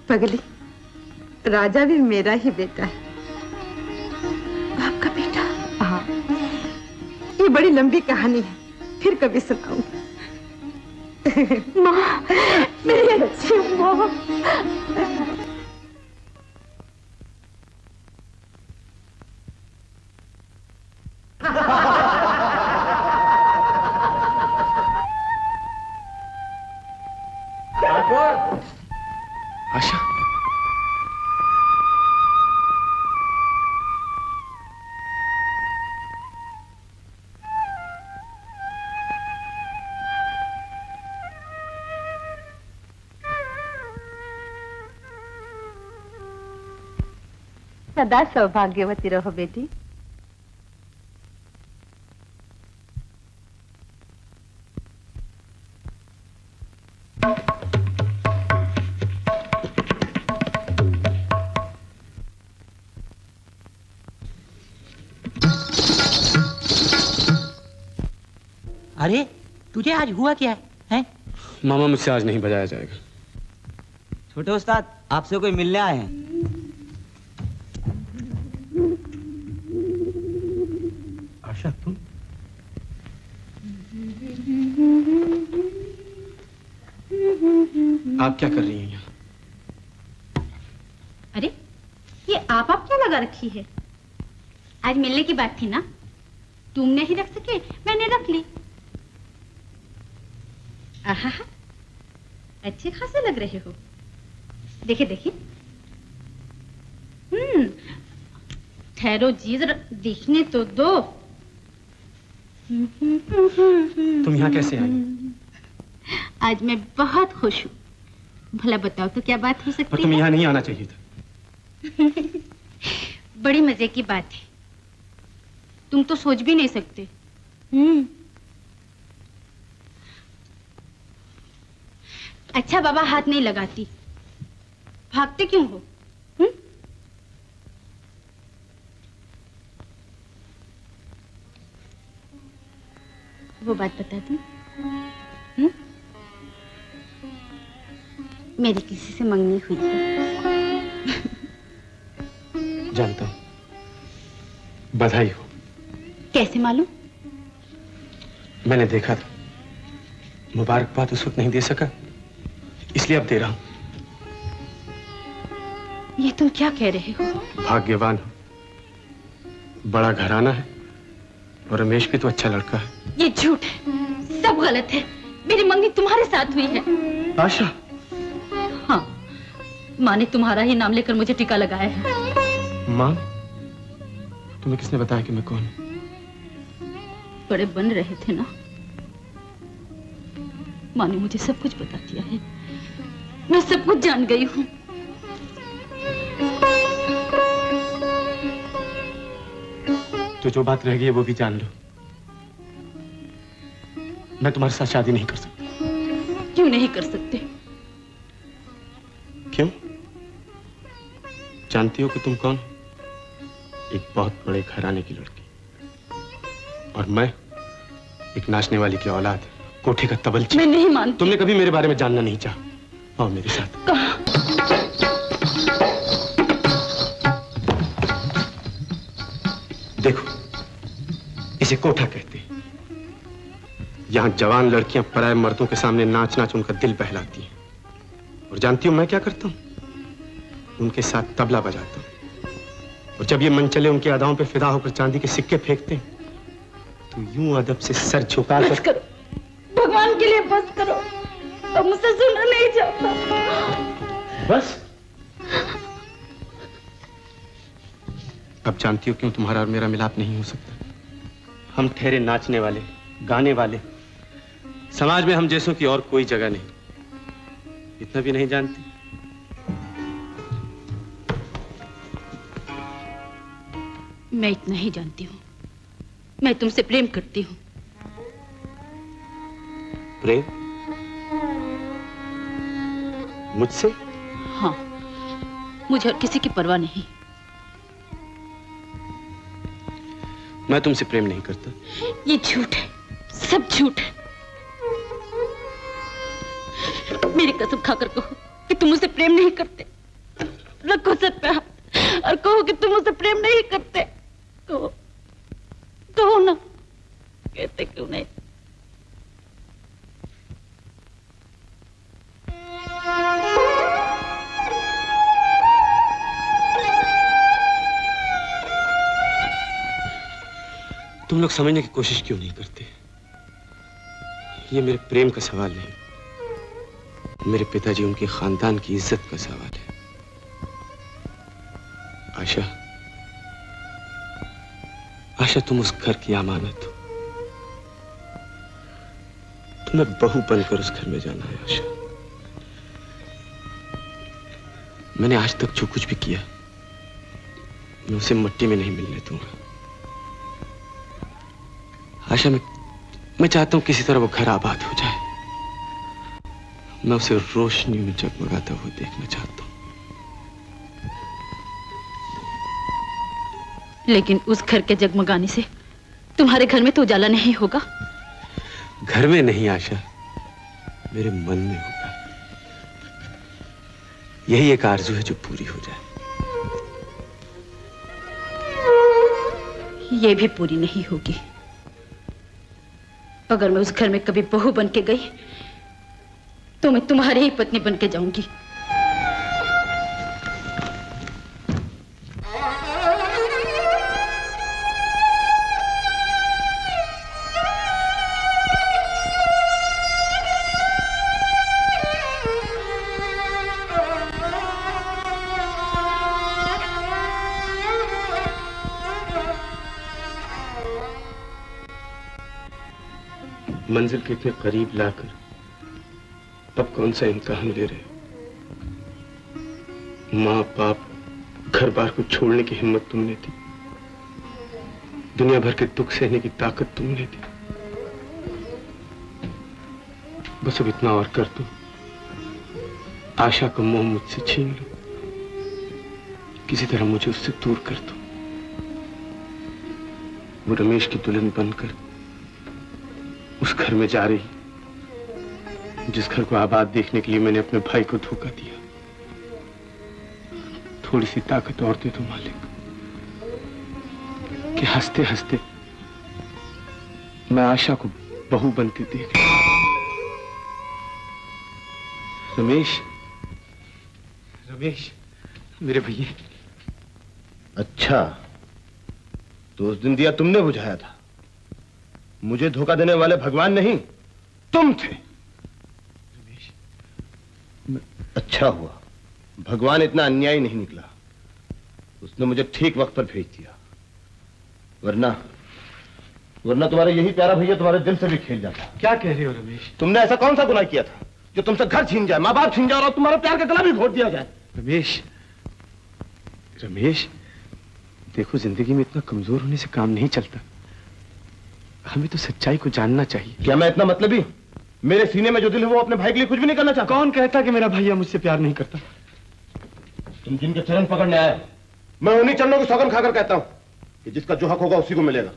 पगली, राजा भी मेरा ही बेटा है। आपका बेटा? हाँ, ये बड़ी लंबी कहानी है, फिर कभी सुनाऊंगी। माँ, मेरी अच्छी माँ। आशा, सदा सौभाग्यवती रहो बेटी। अरे तुझे आज हुआ क्या है? मामा, मुझसे आज नहीं बजाया जाएगा। छोटे उस्ताद, आपसे कोई मिलने आए हैं। आशा, तुम? आप क्या कर रही हैं यहाँ? अरे ये आप क्या लगा रखी है? आज मिलने की बात थी ना, तुम नहीं रख सके, मैंने रख ली। आहा, अच्छे खासे लग रहे हो। देखिए देखिए। ठहरो जी, जरा देखने तो दो। तुम यहाँ कैसे आई? आज मैं बहुत खुश हूँ। भला बताओ तो क्या बात हो सकती पर तुम्हें यहाँ नहीं आना चाहिए था। बड़ी मजे की बात है, तुम तो सोच भी नहीं सकते। अच्छा बाबा, हाथ नहीं लगाती, भागते क्यों हो? वो बात बता दूं? मेरी किसी से मंगनी हुई है। जानता हूँ। बधाई हो। कैसे मालूम? मैंने देखा था। मुबारकबाद उस वक्त नहीं दे सका, इसलिए अब दे रहा हूं। ये तुम क्या कह रहे हो? भाग्यवान हो, बड़ा घराना है, और रमेश भी तो अच्छा लड़का है। ये झूठ है, सब गलत है। मेरी मंगनी तुम्हारे साथ हुई है। आशा। हाँ, माँ ने तुम्हारा ही नाम लेकर मुझे टीका लगाया है। माँ, तुम्हें किसने बताया कि मैं कौन हूँ? बड़े बन रहे थे ना, माँ ने मुझे सब कुछ बता दिया है। मैं सब कुछ जान गई हूँ। तो जो बात रह गई है वो भी जान लो। मैं तुम्हारे साथ शादी नहीं कर सकता। क्यों नहीं कर सकते? क्यों? जानती हो कि तुम कौन? एक बहुत बड़े घराने की लड़की, और मैं एक नाचने वाली की औलाद, कोठे का तबलची। मैं नहीं मानती। तुमने कभी मेरे बारे में जानना नहीं चाहा। आओ मेरे साथ। कहाँ? देखो, इसे कोठा कहते हैं। यहां जवान लड़कियां पराए मर्दों के सामने नाच नाच उनका दिल बहलाती हैं। और जानती हो मैं क्या करता हूं? उनके साथ तबला बजाता हूं। और जब ये मनचले उनकी अदाओं पे फिदा होकर चांदी के सिक्के फेंकते हैं, तो यूं अदब से सर झुका बस करो, भगवान के लिए बस करो। अब मुझसे सुना नहीं जाता। बस। अब जानती हो क्यों तुम्हारा और मेरा मिलाप नहीं हो सकता? हम ठहरे नाचने वाले, गाने वाले। समाज में हम जैसों की और कोई जगह नहीं। इतना भी नहीं जानती? मैं इतना ही जानती हूँ, मैं तुमसे प्रेम करती हूँ। प्रेम? मुझसे? हाँ, मुझे और किसी की परवाह नहीं। मैं तुमसे प्रेम नहीं करता। ये झूठ है, सब झूठ है। मेरी कसम खाकर कहो कि तुम मुझसे प्रेम नहीं करते। रखो सर पे हाथ और कहो कि तुम मुझसे प्रेम नहीं करते। कहो, कहो ना। कहते क्यों नहीं? तुम लोग समझने की कोशिश क्यों नहीं करते? ये मेरे प्रेम का सवाल नहीं, मेरे पिताजी उनके खानदान की इज्जत का सवाल है। आशा, आशा तुम उस घर की अमानत हो। तुम्हें बहू बनकर उस घर में जाना है आशा। मैंने आज तक जो कुछ भी किया, मैं उसे मिट्टी में नहीं मिलने दूंगा। आशा, मैं चाहता हूं किसी तरह वो घर आबाद हो जाए। मैं उसे रोशनी में जगमगाता हुआ देखना चाहता हूं। लेकिन उस घर के जगमगाने से तुम्हारे घर में तो उजाला नहीं होगा। घर में नहीं आशा, मेरे मन में होगा। यही एक आरज़ू है जो पूरी हो जाए। ये भी पूरी नहीं होगी। अगर मैं उस घर में कभी बहू बन के गई तो मैं तुम्हारी ही पत्नी बन के जाऊंगी। मंजिल के इतने करीब लाकर अब कौन सा इम्तिहान ले रहे हो? माँ बाप घर बार को छोड़ने की हिम्मत तुमने दी, दुनिया भर के दुख सहने की ताकत तुमने दी। बस अब इतना और कर दो, आशा का मोह मुझसे छीन लो, किसी तरह मुझे उससे दूर कर दो। वो रमेश की दुल्हन बनकर उस घर में जा रही, जिस घर को आबाद देखने के लिए मैंने अपने भाई को धोखा दिया। थोड़ी सी ताकत और दे दो मालिक, कि हंसते हंसते मैं आशा को बहू बनते देख लूं। रमेश, रमेश, मेरे भैया। अच्छा, तो उस दिन दिया तुमने बुझाया था। मुझे धोखा देने वाले भगवान नहीं, तुम थे। अच्छा हुआ भगवान इतना अन्यायी नहीं निकला। उसने मुझे ठीक वक्त पर भेज दिया, वरना तुम्हारा यही प्यारा भैया तुम्हारे दिल से भी खेल जाता। क्या कह रहे हो रमेश? तुमने ऐसा कौन सा गुनाह किया था जो तुमसे घर छीन जाए, माँ बाप छीन जाए और तुम्हारा प्यार का गला भी घोट दिया जाए? रमेश देखो, जिंदगी में इतना कमजोर होने से काम नहीं चलता। हमें तो सच्चाई को जानना चाहिए। क्या मैं इतना मतलबी? मेरे सीने में जो दिल है वो अपने भाई के लिए कुछ भी नहीं करना चाहता। कौन कहता कि मेरा भैया मुझसे प्यार नहीं करता? तुम जिनके चरण पकड़ने आए, मैं उन्हीं चरणों की सौगंध खाकर कहता हूं कि जिसका जो हक होगा उसी को मिलेगा।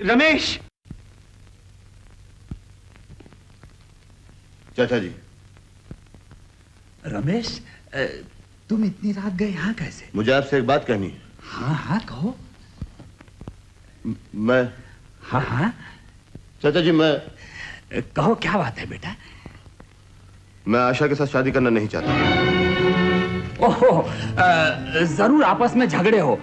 रमेश! चाचा जी। रमेश, तुम इतनी रात गए यहाँ कैसे? मुझे आपसे एक बात कहनी है। हाँ हाँ कहो। मैं हाँ हाँ चाचा जी, मैं कहो, क्या बात है बेटा? मैं आशा के साथ शादी करना नहीं चाहता। ओहो, जरूर आपस में झगड़े हो,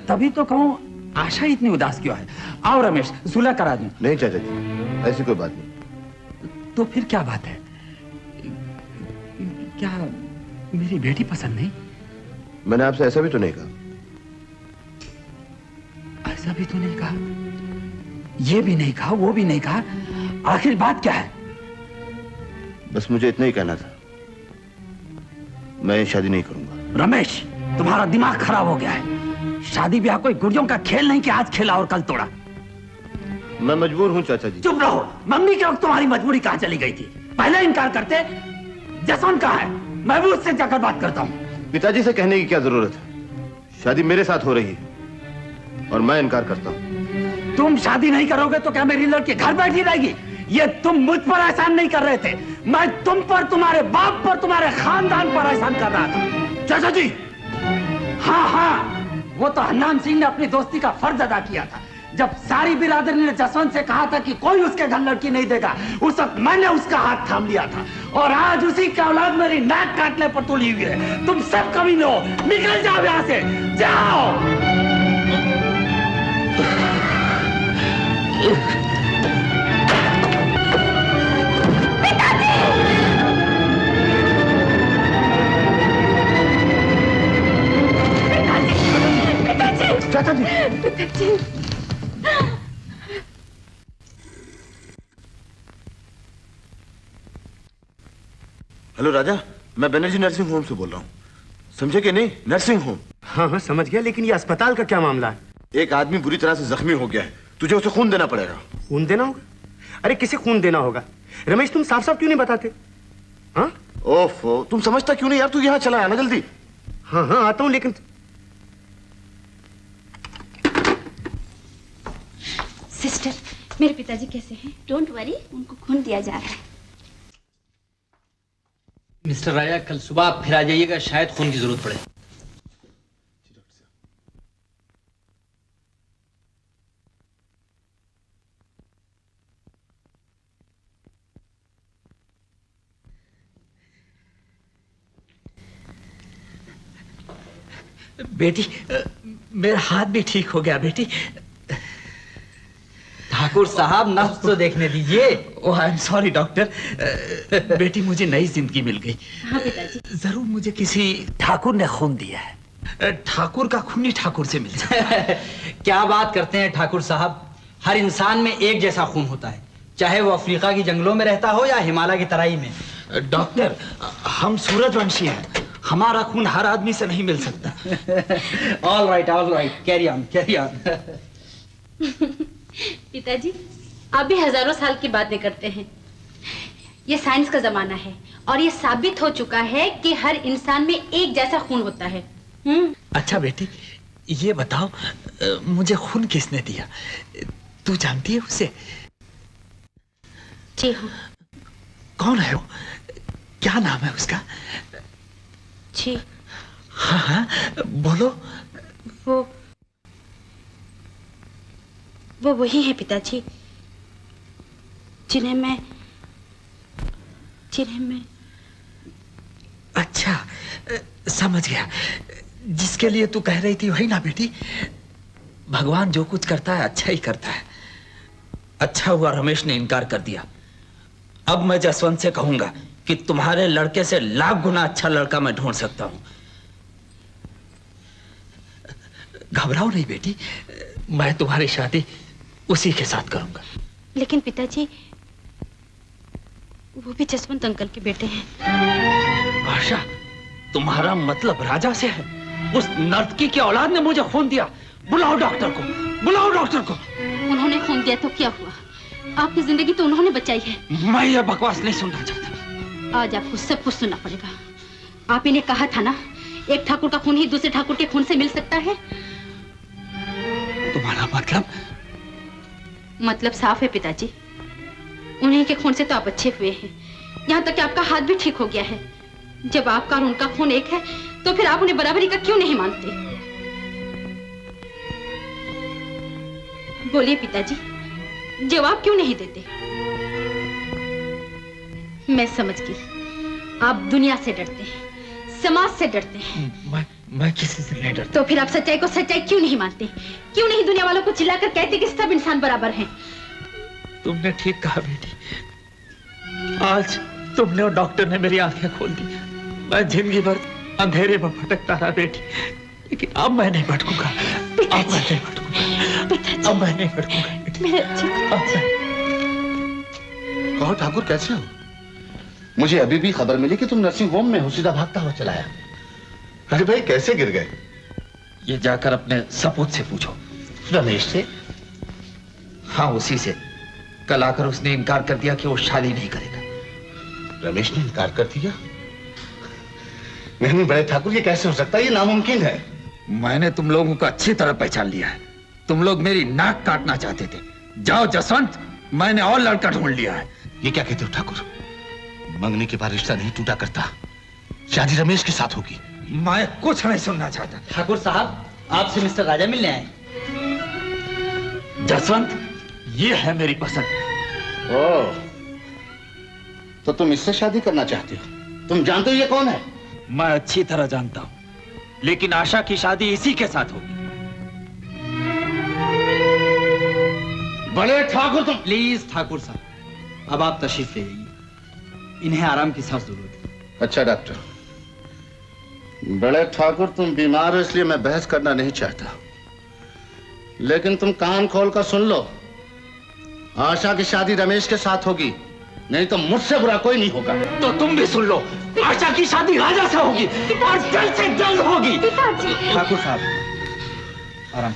तभी तो कहूँ आशा इतनी उदास क्यों है? आओ रमेश, सुलह करा दूं। नहीं चाचा जी, ऐसी कोई बात नहीं। तो फिर क्या बात है? क्या मेरी बेटी पसंद नहीं? मैंने आपसे ऐसा भी तो नहीं कहा। ऐसा भी तो नहीं कहा, ये भी नहीं कहा, वो भी नहीं कहा, आखिर बात क्या है? बस मुझे इतना ही कहना था, मैं शादी नहीं करूंगा। रमेश, तुम्हारा दिमाग खराब हो गया है। शादी ब्याह कोई गुड़ियों का खेल नहीं कि आज खेला और कल तोड़ा। मैं मजबूर हूं चाचा जी। चुप रहो। मम्मी के वक्त तुम्हारी मजबूरी कहां चली गई थी? पहले इनकार करते। जसवंत कहां है? मैं भी उससे जाकर बात करता हूं। पिताजी से कहने की क्या जरूरत है? शादी मेरे साथ हो रही है और मैं इनकार करता हूं। तुम शादी नहीं करोगे तो क्या मेरी लड़की घर बैठी रहेगी? ये तुम मुझ पर एहसान नहीं कर रहे थे, मैं तुम पर, तुम्हारे बाप पर, तुम्हारे खानदान पर एहसान कर रहा था। चाचा जी। हाँ हाँ, वो तो हन्नान सिंह ने अपनी दोस्ती का फर्ज अदा किया था। जब सारी बिरादरी ने जसवंत से कहा था कि कोई उसके घर लड़की नहीं देगा, उस वक्त मैंने उसका हाथ थाम लिया था। और आज उसी की औलाद मेरी नाक काटने पर तुली हुई है। तुम सब कमीने हो, निकल जाओ यहां से, जाओ। चाचा जी। पिताजी। हेलो राजा, मैं बनर्जी नर्सिंग होम से बोल रहा हूँ। समझे कि नहीं? Nursing home. हाँ हाँ समझ गया, लेकिन ये अस्पताल का क्या मामला है? एक आदमी बुरी तरह से जख्मी हो गया है, तुझे उसे खून देना पड़ेगा। खून देना होगा? अरे किसे खून देना होगा? रमेश, तुम साफ साफ क्यों नहीं बताते? हाँ? ओफो, तुम समझता क्यों नहीं यार? तू यहाँ चला आना जल्दी। हाँ हाँ आता हूँ, लेकिन सिस्टर, मेरे पिताजी कैसे हैं? डोंट वरी, उनको खून दिया जा रहा है। मिस्टर राजा, कल सुबह आप फिर आ जाइएगा, शायद खून की जरूरत पड़े। बेटी, मेरा हाथ भी ठीक हो गया बेटी। ठाकुर साहब, नब्ज तो देखने दीजिए। ओह, आई एम सॉरी डॉक्टर। बेटी, मुझे नई जिंदगी मिल गई। हाँ पिताजी। जरूर मुझे किसी ठाकुर ने खून दिया है। ठाकुर का खून ही ठाकुर से मिल जाए। क्या बात करते हैं ठाकुर साहब, हर इंसान में एक जैसा खून होता है, चाहे वो अफ्रीका की जंगलों में रहता हो या हिमालय की तराई में। डॉक्टर, हम सूरजवंशी हैं, हमारा खून हर आदमी से नहीं मिल सकता। All right, carry on, carry on. पिताजी, आप भी हजारों साल की बातें करते हैं। ये साइंस का जमाना है और ये साबित हो चुका है कि हर इंसान में एक जैसा खून होता है। अच्छा बेटी, ये बताओ, मुझे खून किसने दिया? तू जानती है उसे? जी हाँ। कौन है वो? क्या नाम है उसका? जी हाँ हाँ बोलो। वो वही है पिताजी, जिन्हें मैं अच्छा, समझ गया। जिसके लिए तू कह रही थी वही ना बेटी? भगवान जो कुछ करता है अच्छा ही करता है। अच्छा हुआ रमेश ने इनकार कर दिया। अब मैं जसवंत से कहूंगा कि तुम्हारे लड़के से लाख गुना अच्छा लड़का मैं ढूंढ सकता हूं। घबराओ नहीं बेटी, मैं तुम्हारी शादी उसी के साथ करूंगा। लेकिन पिताजी, वो भी जसवंत अंकल के बेटे हैं। आशा, तुम्हारा मतलब राजा से है? उस नर्तकी की औलाद ने मुझे खून दिया। बुलाओ डॉक्टर को, बुलाओ डॉक्टर को। उन्होंने खून दिया तो क्या हुआ? आपकी जिंदगी तो उन्होंने बचाई है। मैं ये बकवास नहीं सुनना चाहता। आज आपको सब कुछ सुनना पड़ेगा। आप इन्हें कहा था ना, एक ठाकुर का खून ही दूसरे ठाकुर के खून से मिल सकता है। तुम्हारा मतलब? मतलब साफ है पिताजी, उन्हीं के खून से तो आप अच्छे हुए हैं। यहाँ तक कि आपका हाथ भी ठीक हो गया है। जब आपका और उनका खून एक है तो फिर आप उन्हें बराबरी का क्यों नहीं मानते? बोलिए पिताजी, जवाब क्यों नहीं देते? मैं समझ गई, आप दुनिया से डरते हैं, समाज से डरते हैं। मैं किसी से नहीं डरता। तो फिर आप सच्चाई को सच्चाई क्यों नहीं मानते? क्यों नहीं दुनिया वालों को चिल्लाकर कहते कि सब इंसान बराबर हैं? तुमने ठीक कहा बेटी। आज तुमने और डॉक्टर ने मेरी आंखें खोल दी। मैं जिंदगी भर अंधेरे में भटकता रहा बेटी, लेकिन अब मैं नहीं भटकूंगा। अब मैं नहीं भटकूंगा। अब मैं नहीं भटकूंगा। मेरे अच्छे कहो ठाकुर, कैसे हो? मुझे अभी भी खबर मिली कि तुम नर्सिंग होम में हो, सीधा भागता हुआ चला आया। अरे भाई, कैसे गिर गए? ये जाकर अपने सपूत से पूछो। रमेश से? हाँ, उसी से। कल आकर उसने इनकार कर दिया कि वो शादी नहीं करेगा। रमेश ने इनकार कर दिया? नहीं बड़े ठाकुर, ये कैसे हो सकता है? ये नामुमकिन है। मैंने तुम लोगों को अच्छी तरह पहचान लिया है। तुम लोग मेरी नाक काटना चाहते थे। जाओ जसवंत, मैंने और लड़का ढूंढ लिया है। ये क्या कहते हो ठाकुर? मंगनी के बाद रिश्ता नहीं टूटा करता। शादी रमेश के साथ होगी। मैं कुछ नहीं सुनना चाहता। ठाकुर साहब, आपसे मिस्टर राजा मिलने आए। जसवंत, ये है मेरी पसंद। ओह, तो तुम इससे शादी करना चाहते हो? तुम जानते हो ये कौन है? मैं अच्छी तरह जानता हूं, लेकिन आशा की शादी इसी के साथ होगी। बड़े ठाकुर, तुम प्लीज ठाकुर साहब, अब आप तशरीफ ले जाइए। इन्हें आराम की सांस जरूरत है। अच्छा डॉक्टर। बड़े ठाकुर, तुम बीमार हो इसलिए मैं बहस करना नहीं चाहता, लेकिन तुम कान खोल कर सुन लो। आशा की शादी रमेश के साथ होगी, नहीं तो मुझसे बुरा कोई नहीं होगा। तो तुम भी सुन लो, आशा की शादी राजा से होगी और जल्द से जल्द होगी। ठाकुर साहब, आराम।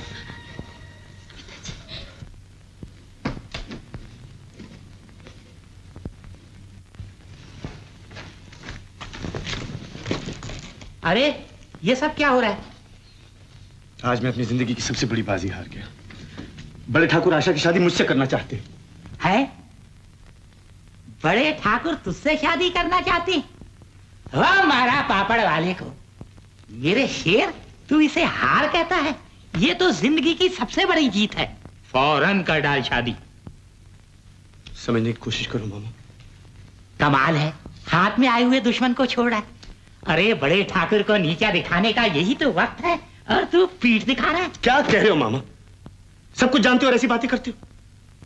अरे ये सब क्या हो रहा है? आज मैं अपनी जिंदगी की सबसे बड़ी बाजी हार गया। बड़े ठाकुर आशा की शादी मुझसे करना चाहते हैं। बड़े ठाकुर तुझसे शादी करना चाहते? वाह मारा पापड़ वाले को। मेरे शेर, तू इसे हार कहता है? ये तो जिंदगी की सबसे बड़ी जीत है। फौरन कर डाल शादी। समझने की कोशिश करो मामा। कमाल है, हाथ में आए हुए दुश्मन को छोड़ रहा है। अरे बड़े ठाकुर को नीचा दिखाने का यही तो वक्त है, और तू पीठ दिखा रहा है। क्या कह रहे हो मामा? सब कुछ जानते हो और ऐसी बातें करते हो?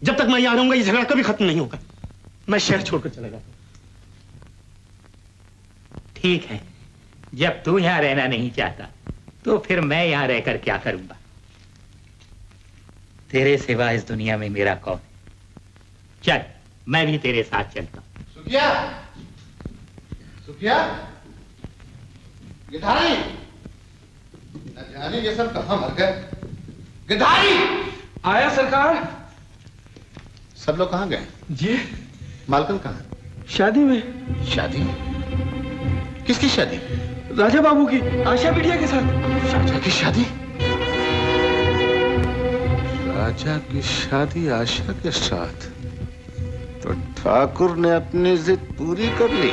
जब तक मैं यहाँ रहूंगा ये झगड़ा कभी खत्म नहीं होगा। मैं शहर छोड़कर चला जाता हूं। ठीक है, जब तू यहां रहना नहीं चाहता तो फिर मैं यहां रहकर क्या करूंगा? तेरे सिवा इस दुनिया में मेरा कौन है? चल, मैं भी तेरे साथ चलता हूं। सुखिया, सुखिया, गिधारी, न जाने ये सब कहां मर गए। गिधारी! आया सरकार। सब लोग कहां गए? जी, मालकन कहां? शादी में। शादी? किसकी शादी? राजा बाबू की आशा बिटिया के साथ। राजा की शादी? राजा की शादी आशा के साथ? तो ठाकुर ने अपनी जिद पूरी कर ली।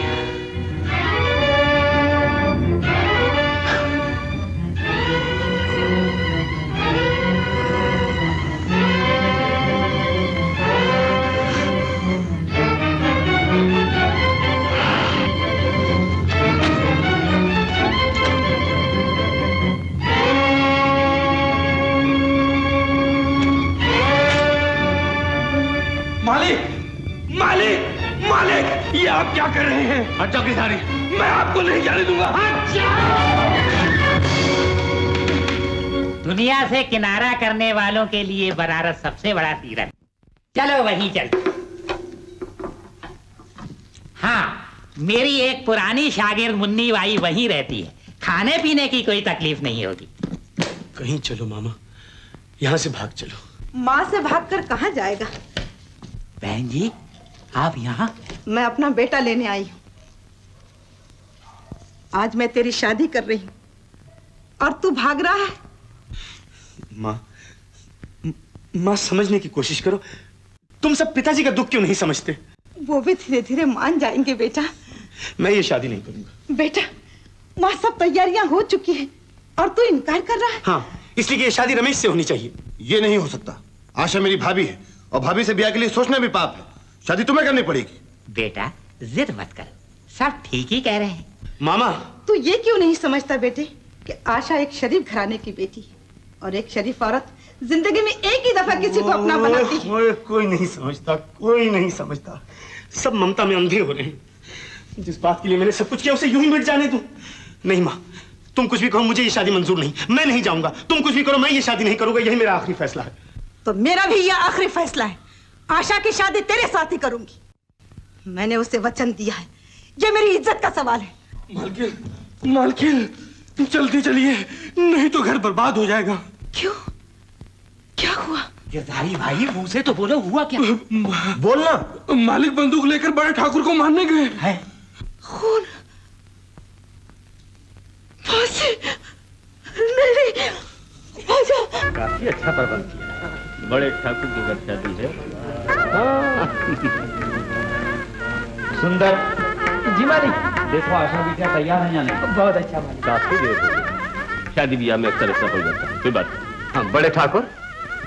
मालिक, मालिक, मालिक, ये आप क्या कर रहे हैं? हट जाओ किसानी। मैं आपको नहीं जाने दूंगा। दुनिया से किनारा करने वालों के लिए बनारस सबसे बड़ा तीर्थ। चलो वहीं चल। हाँ, मेरी एक पुरानी शागिर्द मुन्नी बाई वहीं रहती है। खाने पीने की कोई तकलीफ नहीं होगी। कहीं चलो मामा, यहाँ से भाग चलो। माँ से भागकर कहाँ जाएगा? बहन जी, आप यहाँ? मैं अपना बेटा लेने आई हूँ। आज मैं तेरी शादी कर रही हूँ और तू भाग रहा है। माँ समझने की कोशिश करो। तुम सब पिताजी का दुख क्यों नहीं समझते? वो भी धीरे धीरे मान जाएंगे बेटा। मैं ये शादी नहीं करूंगा। बेटा, वहाँ सब तैयारियां हो चुकी हैं और तू इनकार कर रहा है। हाँ, इसलिए कि ये शादी रमेश से होनी चाहिए। ये नहीं हो सकता। आशा मेरी भाभी है और भाभी से ब्याह के लिए सोचना भी पाप है। शादी तुम्हें करनी पड़ेगी। बेटा जिद मत कर, सब ठीक ही कह रहे हैं। मामा, तू ये क्यों नहीं समझता बेटे कि आशा एक शरीफ घराने की बेटी है और एक शरीफ औरत जिंदगी में एक ही दफा किसी को अपना बनाती है। कोई नहीं समझता, कोई नहीं समझता। सब ममता में अंधे हो रहे हैं। जिस बात के लिए मैंने सब कुछ किया उसे यूं ही मिट जाने दो। नहीं माँ, तुम कुछ भी कहो, मुझे ये शादी मंजूर नहीं। मैं नहीं जाऊंगा। तुम कुछ भी करो, मैं ये शादी नहीं करूंगा। यही मेरा आखिरी फैसला है। तो मेरा भी यह आखिरी फैसला है। आशा की शादी तेरे साथ ही करूंगी। मैंने उसे वचन दिया है। ये मेरी इज्जत का सवाल है। मालकिन, मालकिन, जल्दी चलिए, नहीं तो घर बर्बाद हो जाएगा। क्यों? क्या हुआ? गिरधारी भाई, मुंह से तो बोलो, हुआ क्या? बोलना। मालिक बंदूक लेकर बड़े ठाकुर को मारने गए हैं। खून, फांसी, नहीं, आजा। काफी अच्छा प्रबंध किया। बड़े ठाकुर की घर शादी है। सुंदर जी मालिक, देखो आशा भी क्या तैयार है जाने। बहुत अच्छा मालिक। काफी देर हो गई। शादी ब्याह में अक्सर ऐसा हो जाता है। कोई बात नहीं। हाँ, बड़े ठाकुर,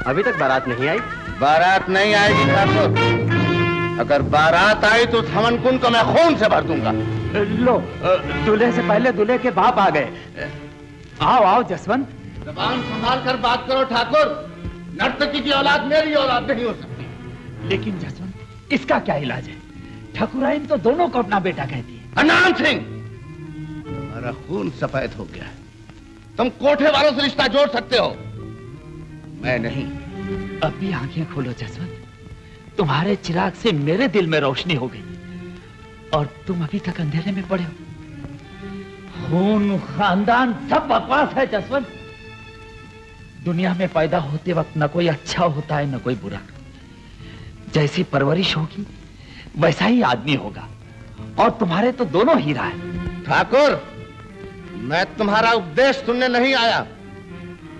अभी तक बारात नहीं आई? बारात नहीं आएगी ठाकुर। अगर बारात आई तो हवन कुंड को मैं खून से भर दूंगा। लो, दूल्हे से पहले दूल्हे के बाप आ गए। आओ आओ जसवंत। जबान संभाल कर बात करो ठाकुर। नर्तकी की औलाद मेरी औलाद नहीं हो सकती। लेकिन जसवंत, इसका क्या इलाज है? ठाकुराइन तो दोनों को अपना बेटा कहती है। अनाम सिंह, तुम्हारा खून सफेद हो गया है। तुम कोठे वालों से रिश्ता जोड़ सकते हो, मैं नहीं। अब भी आंखें खोलो जसवंत। तुम्हारे चिराग से मेरे दिल में रोशनी हो गई और तुम अभी तक अंधेरे में पड़े हो। खून, खानदान सब बकवास है जसवंत। दुनिया में पैदा होते वक्त न कोई अच्छा होता है न कोई बुरा। जैसी परवरिश होगी वैसा ही आदमी होगा और तुम्हारे तो दोनों हीरा है। ठाकुर, मैं तुम्हारा उपदेश सुनने नहीं आया।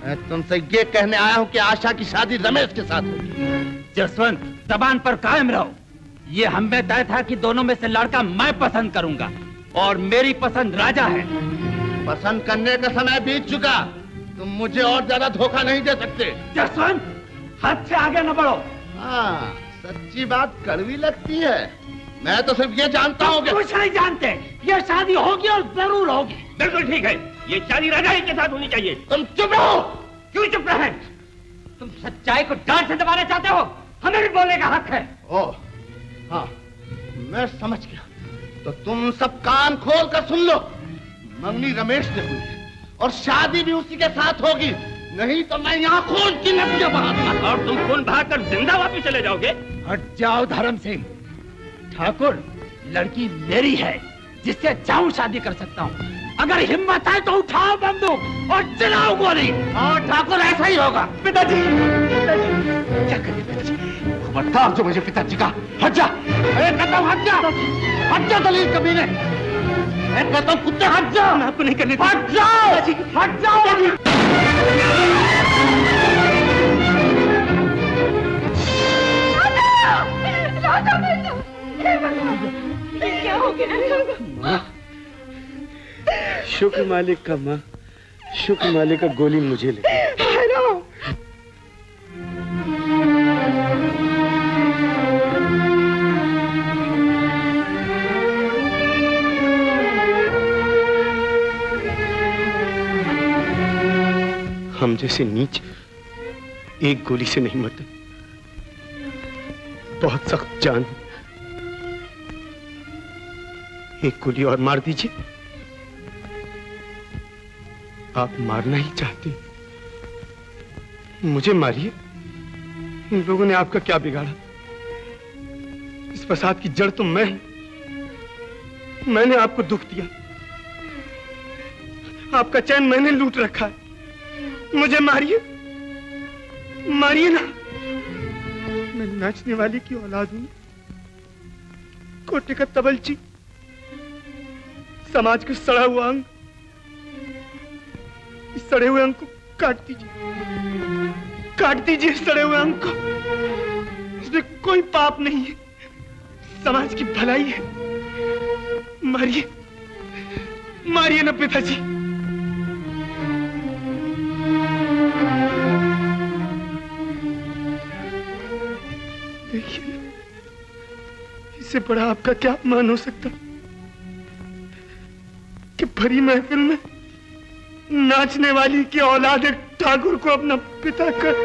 मैं तुमसे ये कहने आया हूं कि आशा की शादी रमेश के साथ होगी। जसवंत, जबान पर कायम रहो। ये हम में तय था कि दोनों में से लड़का मैं पसंद करूंगा और मेरी पसंद राजा है। पसंद करने का समय बीत चुका। तुम मुझे और ज्यादा धोखा नहीं दे सकते। जसवंत, हद से आगे न बढ़ो। हाँ, सच्ची बात कड़वी लगती है। मैं तो सिर्फ ये जानता हूँ कि कुछ नहीं जानते। ये शादी होगी और जरूर होगी। बिल्कुल ठीक है। ये शादी राजा ही के साथ होनी चाहिए। तुम चुप रहो। क्यों चुप रहे? तुम सच्चाई को डांट से दबाना चाहते हो? हमें भी बोलने का हक है। ओह, हाँ, मैं समझ गया। तो तुम सब कान खोल कर सुन लो। मंगनी रमेश से हुई है और शादी भी उसी के साथ होगी। नहीं तो मैं यहाँ खून की नदियां बहाऊंगा। और तुम खून बहाकर जिंदा वापस चले जाओगे। हट जाओ धर्म सिंह। ठाकुर, लड़की मेरी है, जिससे चाहूं शादी कर सकता हूँ। अगर हिम्मत है तो उठाओ बंदूक और चलाओ गोली। और ठाकुर, ऐसा ही होगा। पिताजी, क्या करिए पिताजी? खबरदार जो मुझे पिताजी का। हट जा। अरे कहता हूँ हट जा। हट जा दलील कमीने। मैं कहता हूँ कुत्ते हट जा। मैं आपको नहीं करने। हट जाओ। हट जाओ। क्या हो गया? शुक्र मालिक का माँ, शुक्र मालिक का गोली मुझे लगी। हम जैसे नीच एक गोली से नहीं मरते। बहुत सख्त जान, एक गोली और मार दीजिए। आप मारना ही चाहते हैं, मुझे मारिए। इन लोगों ने आपका क्या बिगाड़ा? इस फसाद की जड़ तो मैं हूं। मैंने आपको दुख दिया, आपका चैन मैंने लूट रखा है। मुझे मारिए, मारिए ना। मैं नाचने वाली की औलाद हूं, कोटे का तबलची, समाज का सड़ा हुआ अंग। इस सड़े हुए अंग को काट दीजिए, काट दीजिए इस सड़े हुए अंग को। इसमें कोई पाप नहीं है, समाज की भलाई है। मारिए, मारिए ना पिताजी। देखिए, इससे बड़ा आपका क्या अपमान हो सकता कि भरी महफिल में नाचने वाली की औलाद एक ठाकुर को अपना पिता कर।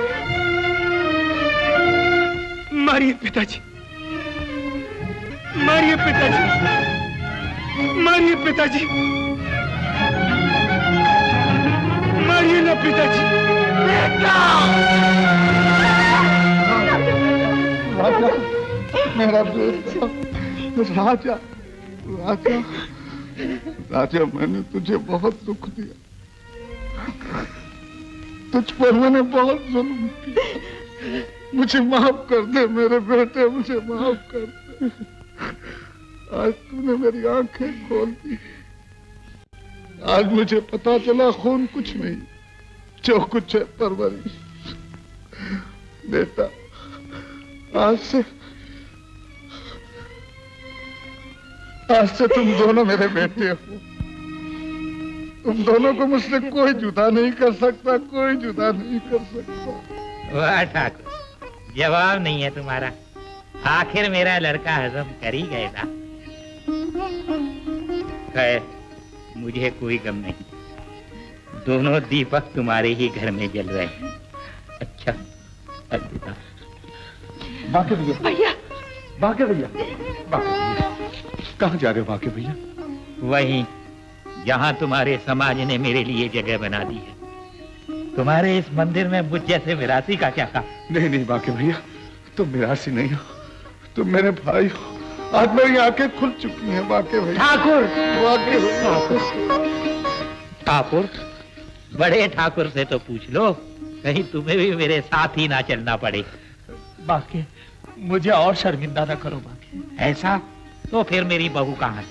मारिए पिताजी, मारिए पिताजी, मारिए पिताजी, मारिए ना पिताजी। राजा, मेरा बेटा, राजा, राजा, राजा, मैंने तुझे बहुत दुख दिया, तुझ पर मैंने बहुत जुल्म किया। मुझे माफ कर दे मेरे बेटे, मुझे माफ कर दे। आज तूने मेरी आंखें खोल दी। आज मुझे पता चला खून कुछ नहीं, जो कुछ है परवरिश। बेटा, आज से तुम दोनों मेरे बेटे हो। तुम दोनों को मुझसे कोई जुदा नहीं कर सकता, कोई जुदा नहीं कर सकता। वाह ठाकुर, जवाब नहीं है तुम्हारा। आखिर मेरा लड़का हजम कर ही गए था। खैर, मुझे कोई गम नहीं, दोनों दीपक तुम्हारे ही घर में जल रहे हैं। अच्छा, अलविदा। बाके भैया, भैया, बाके भैया, कहाँ जा रहे हो बाके भैया? वहीं जहाँ तुम्हारे समाज ने मेरे लिए जगह बना दी है। तुम्हारे इस मंदिर में मुझ जैसे विरासी का क्या काम? नहीं नहीं बाके भैया, तुम विरासी नहीं हो, तुम मेरे भाई हो। आज मेरी आंखें खुल चुकी हैं बाके भैया। ठाकुर, बाके ठाकुर, बड़े ठाकुर से तो पूछ लो, कहीं तुम्हें भी मेरे साथ ही ना चलना पड़े। बाकी मुझे और शर्मिंदा न करो बाकी। ऐसा तो फिर मेरी बहू कहाँ है?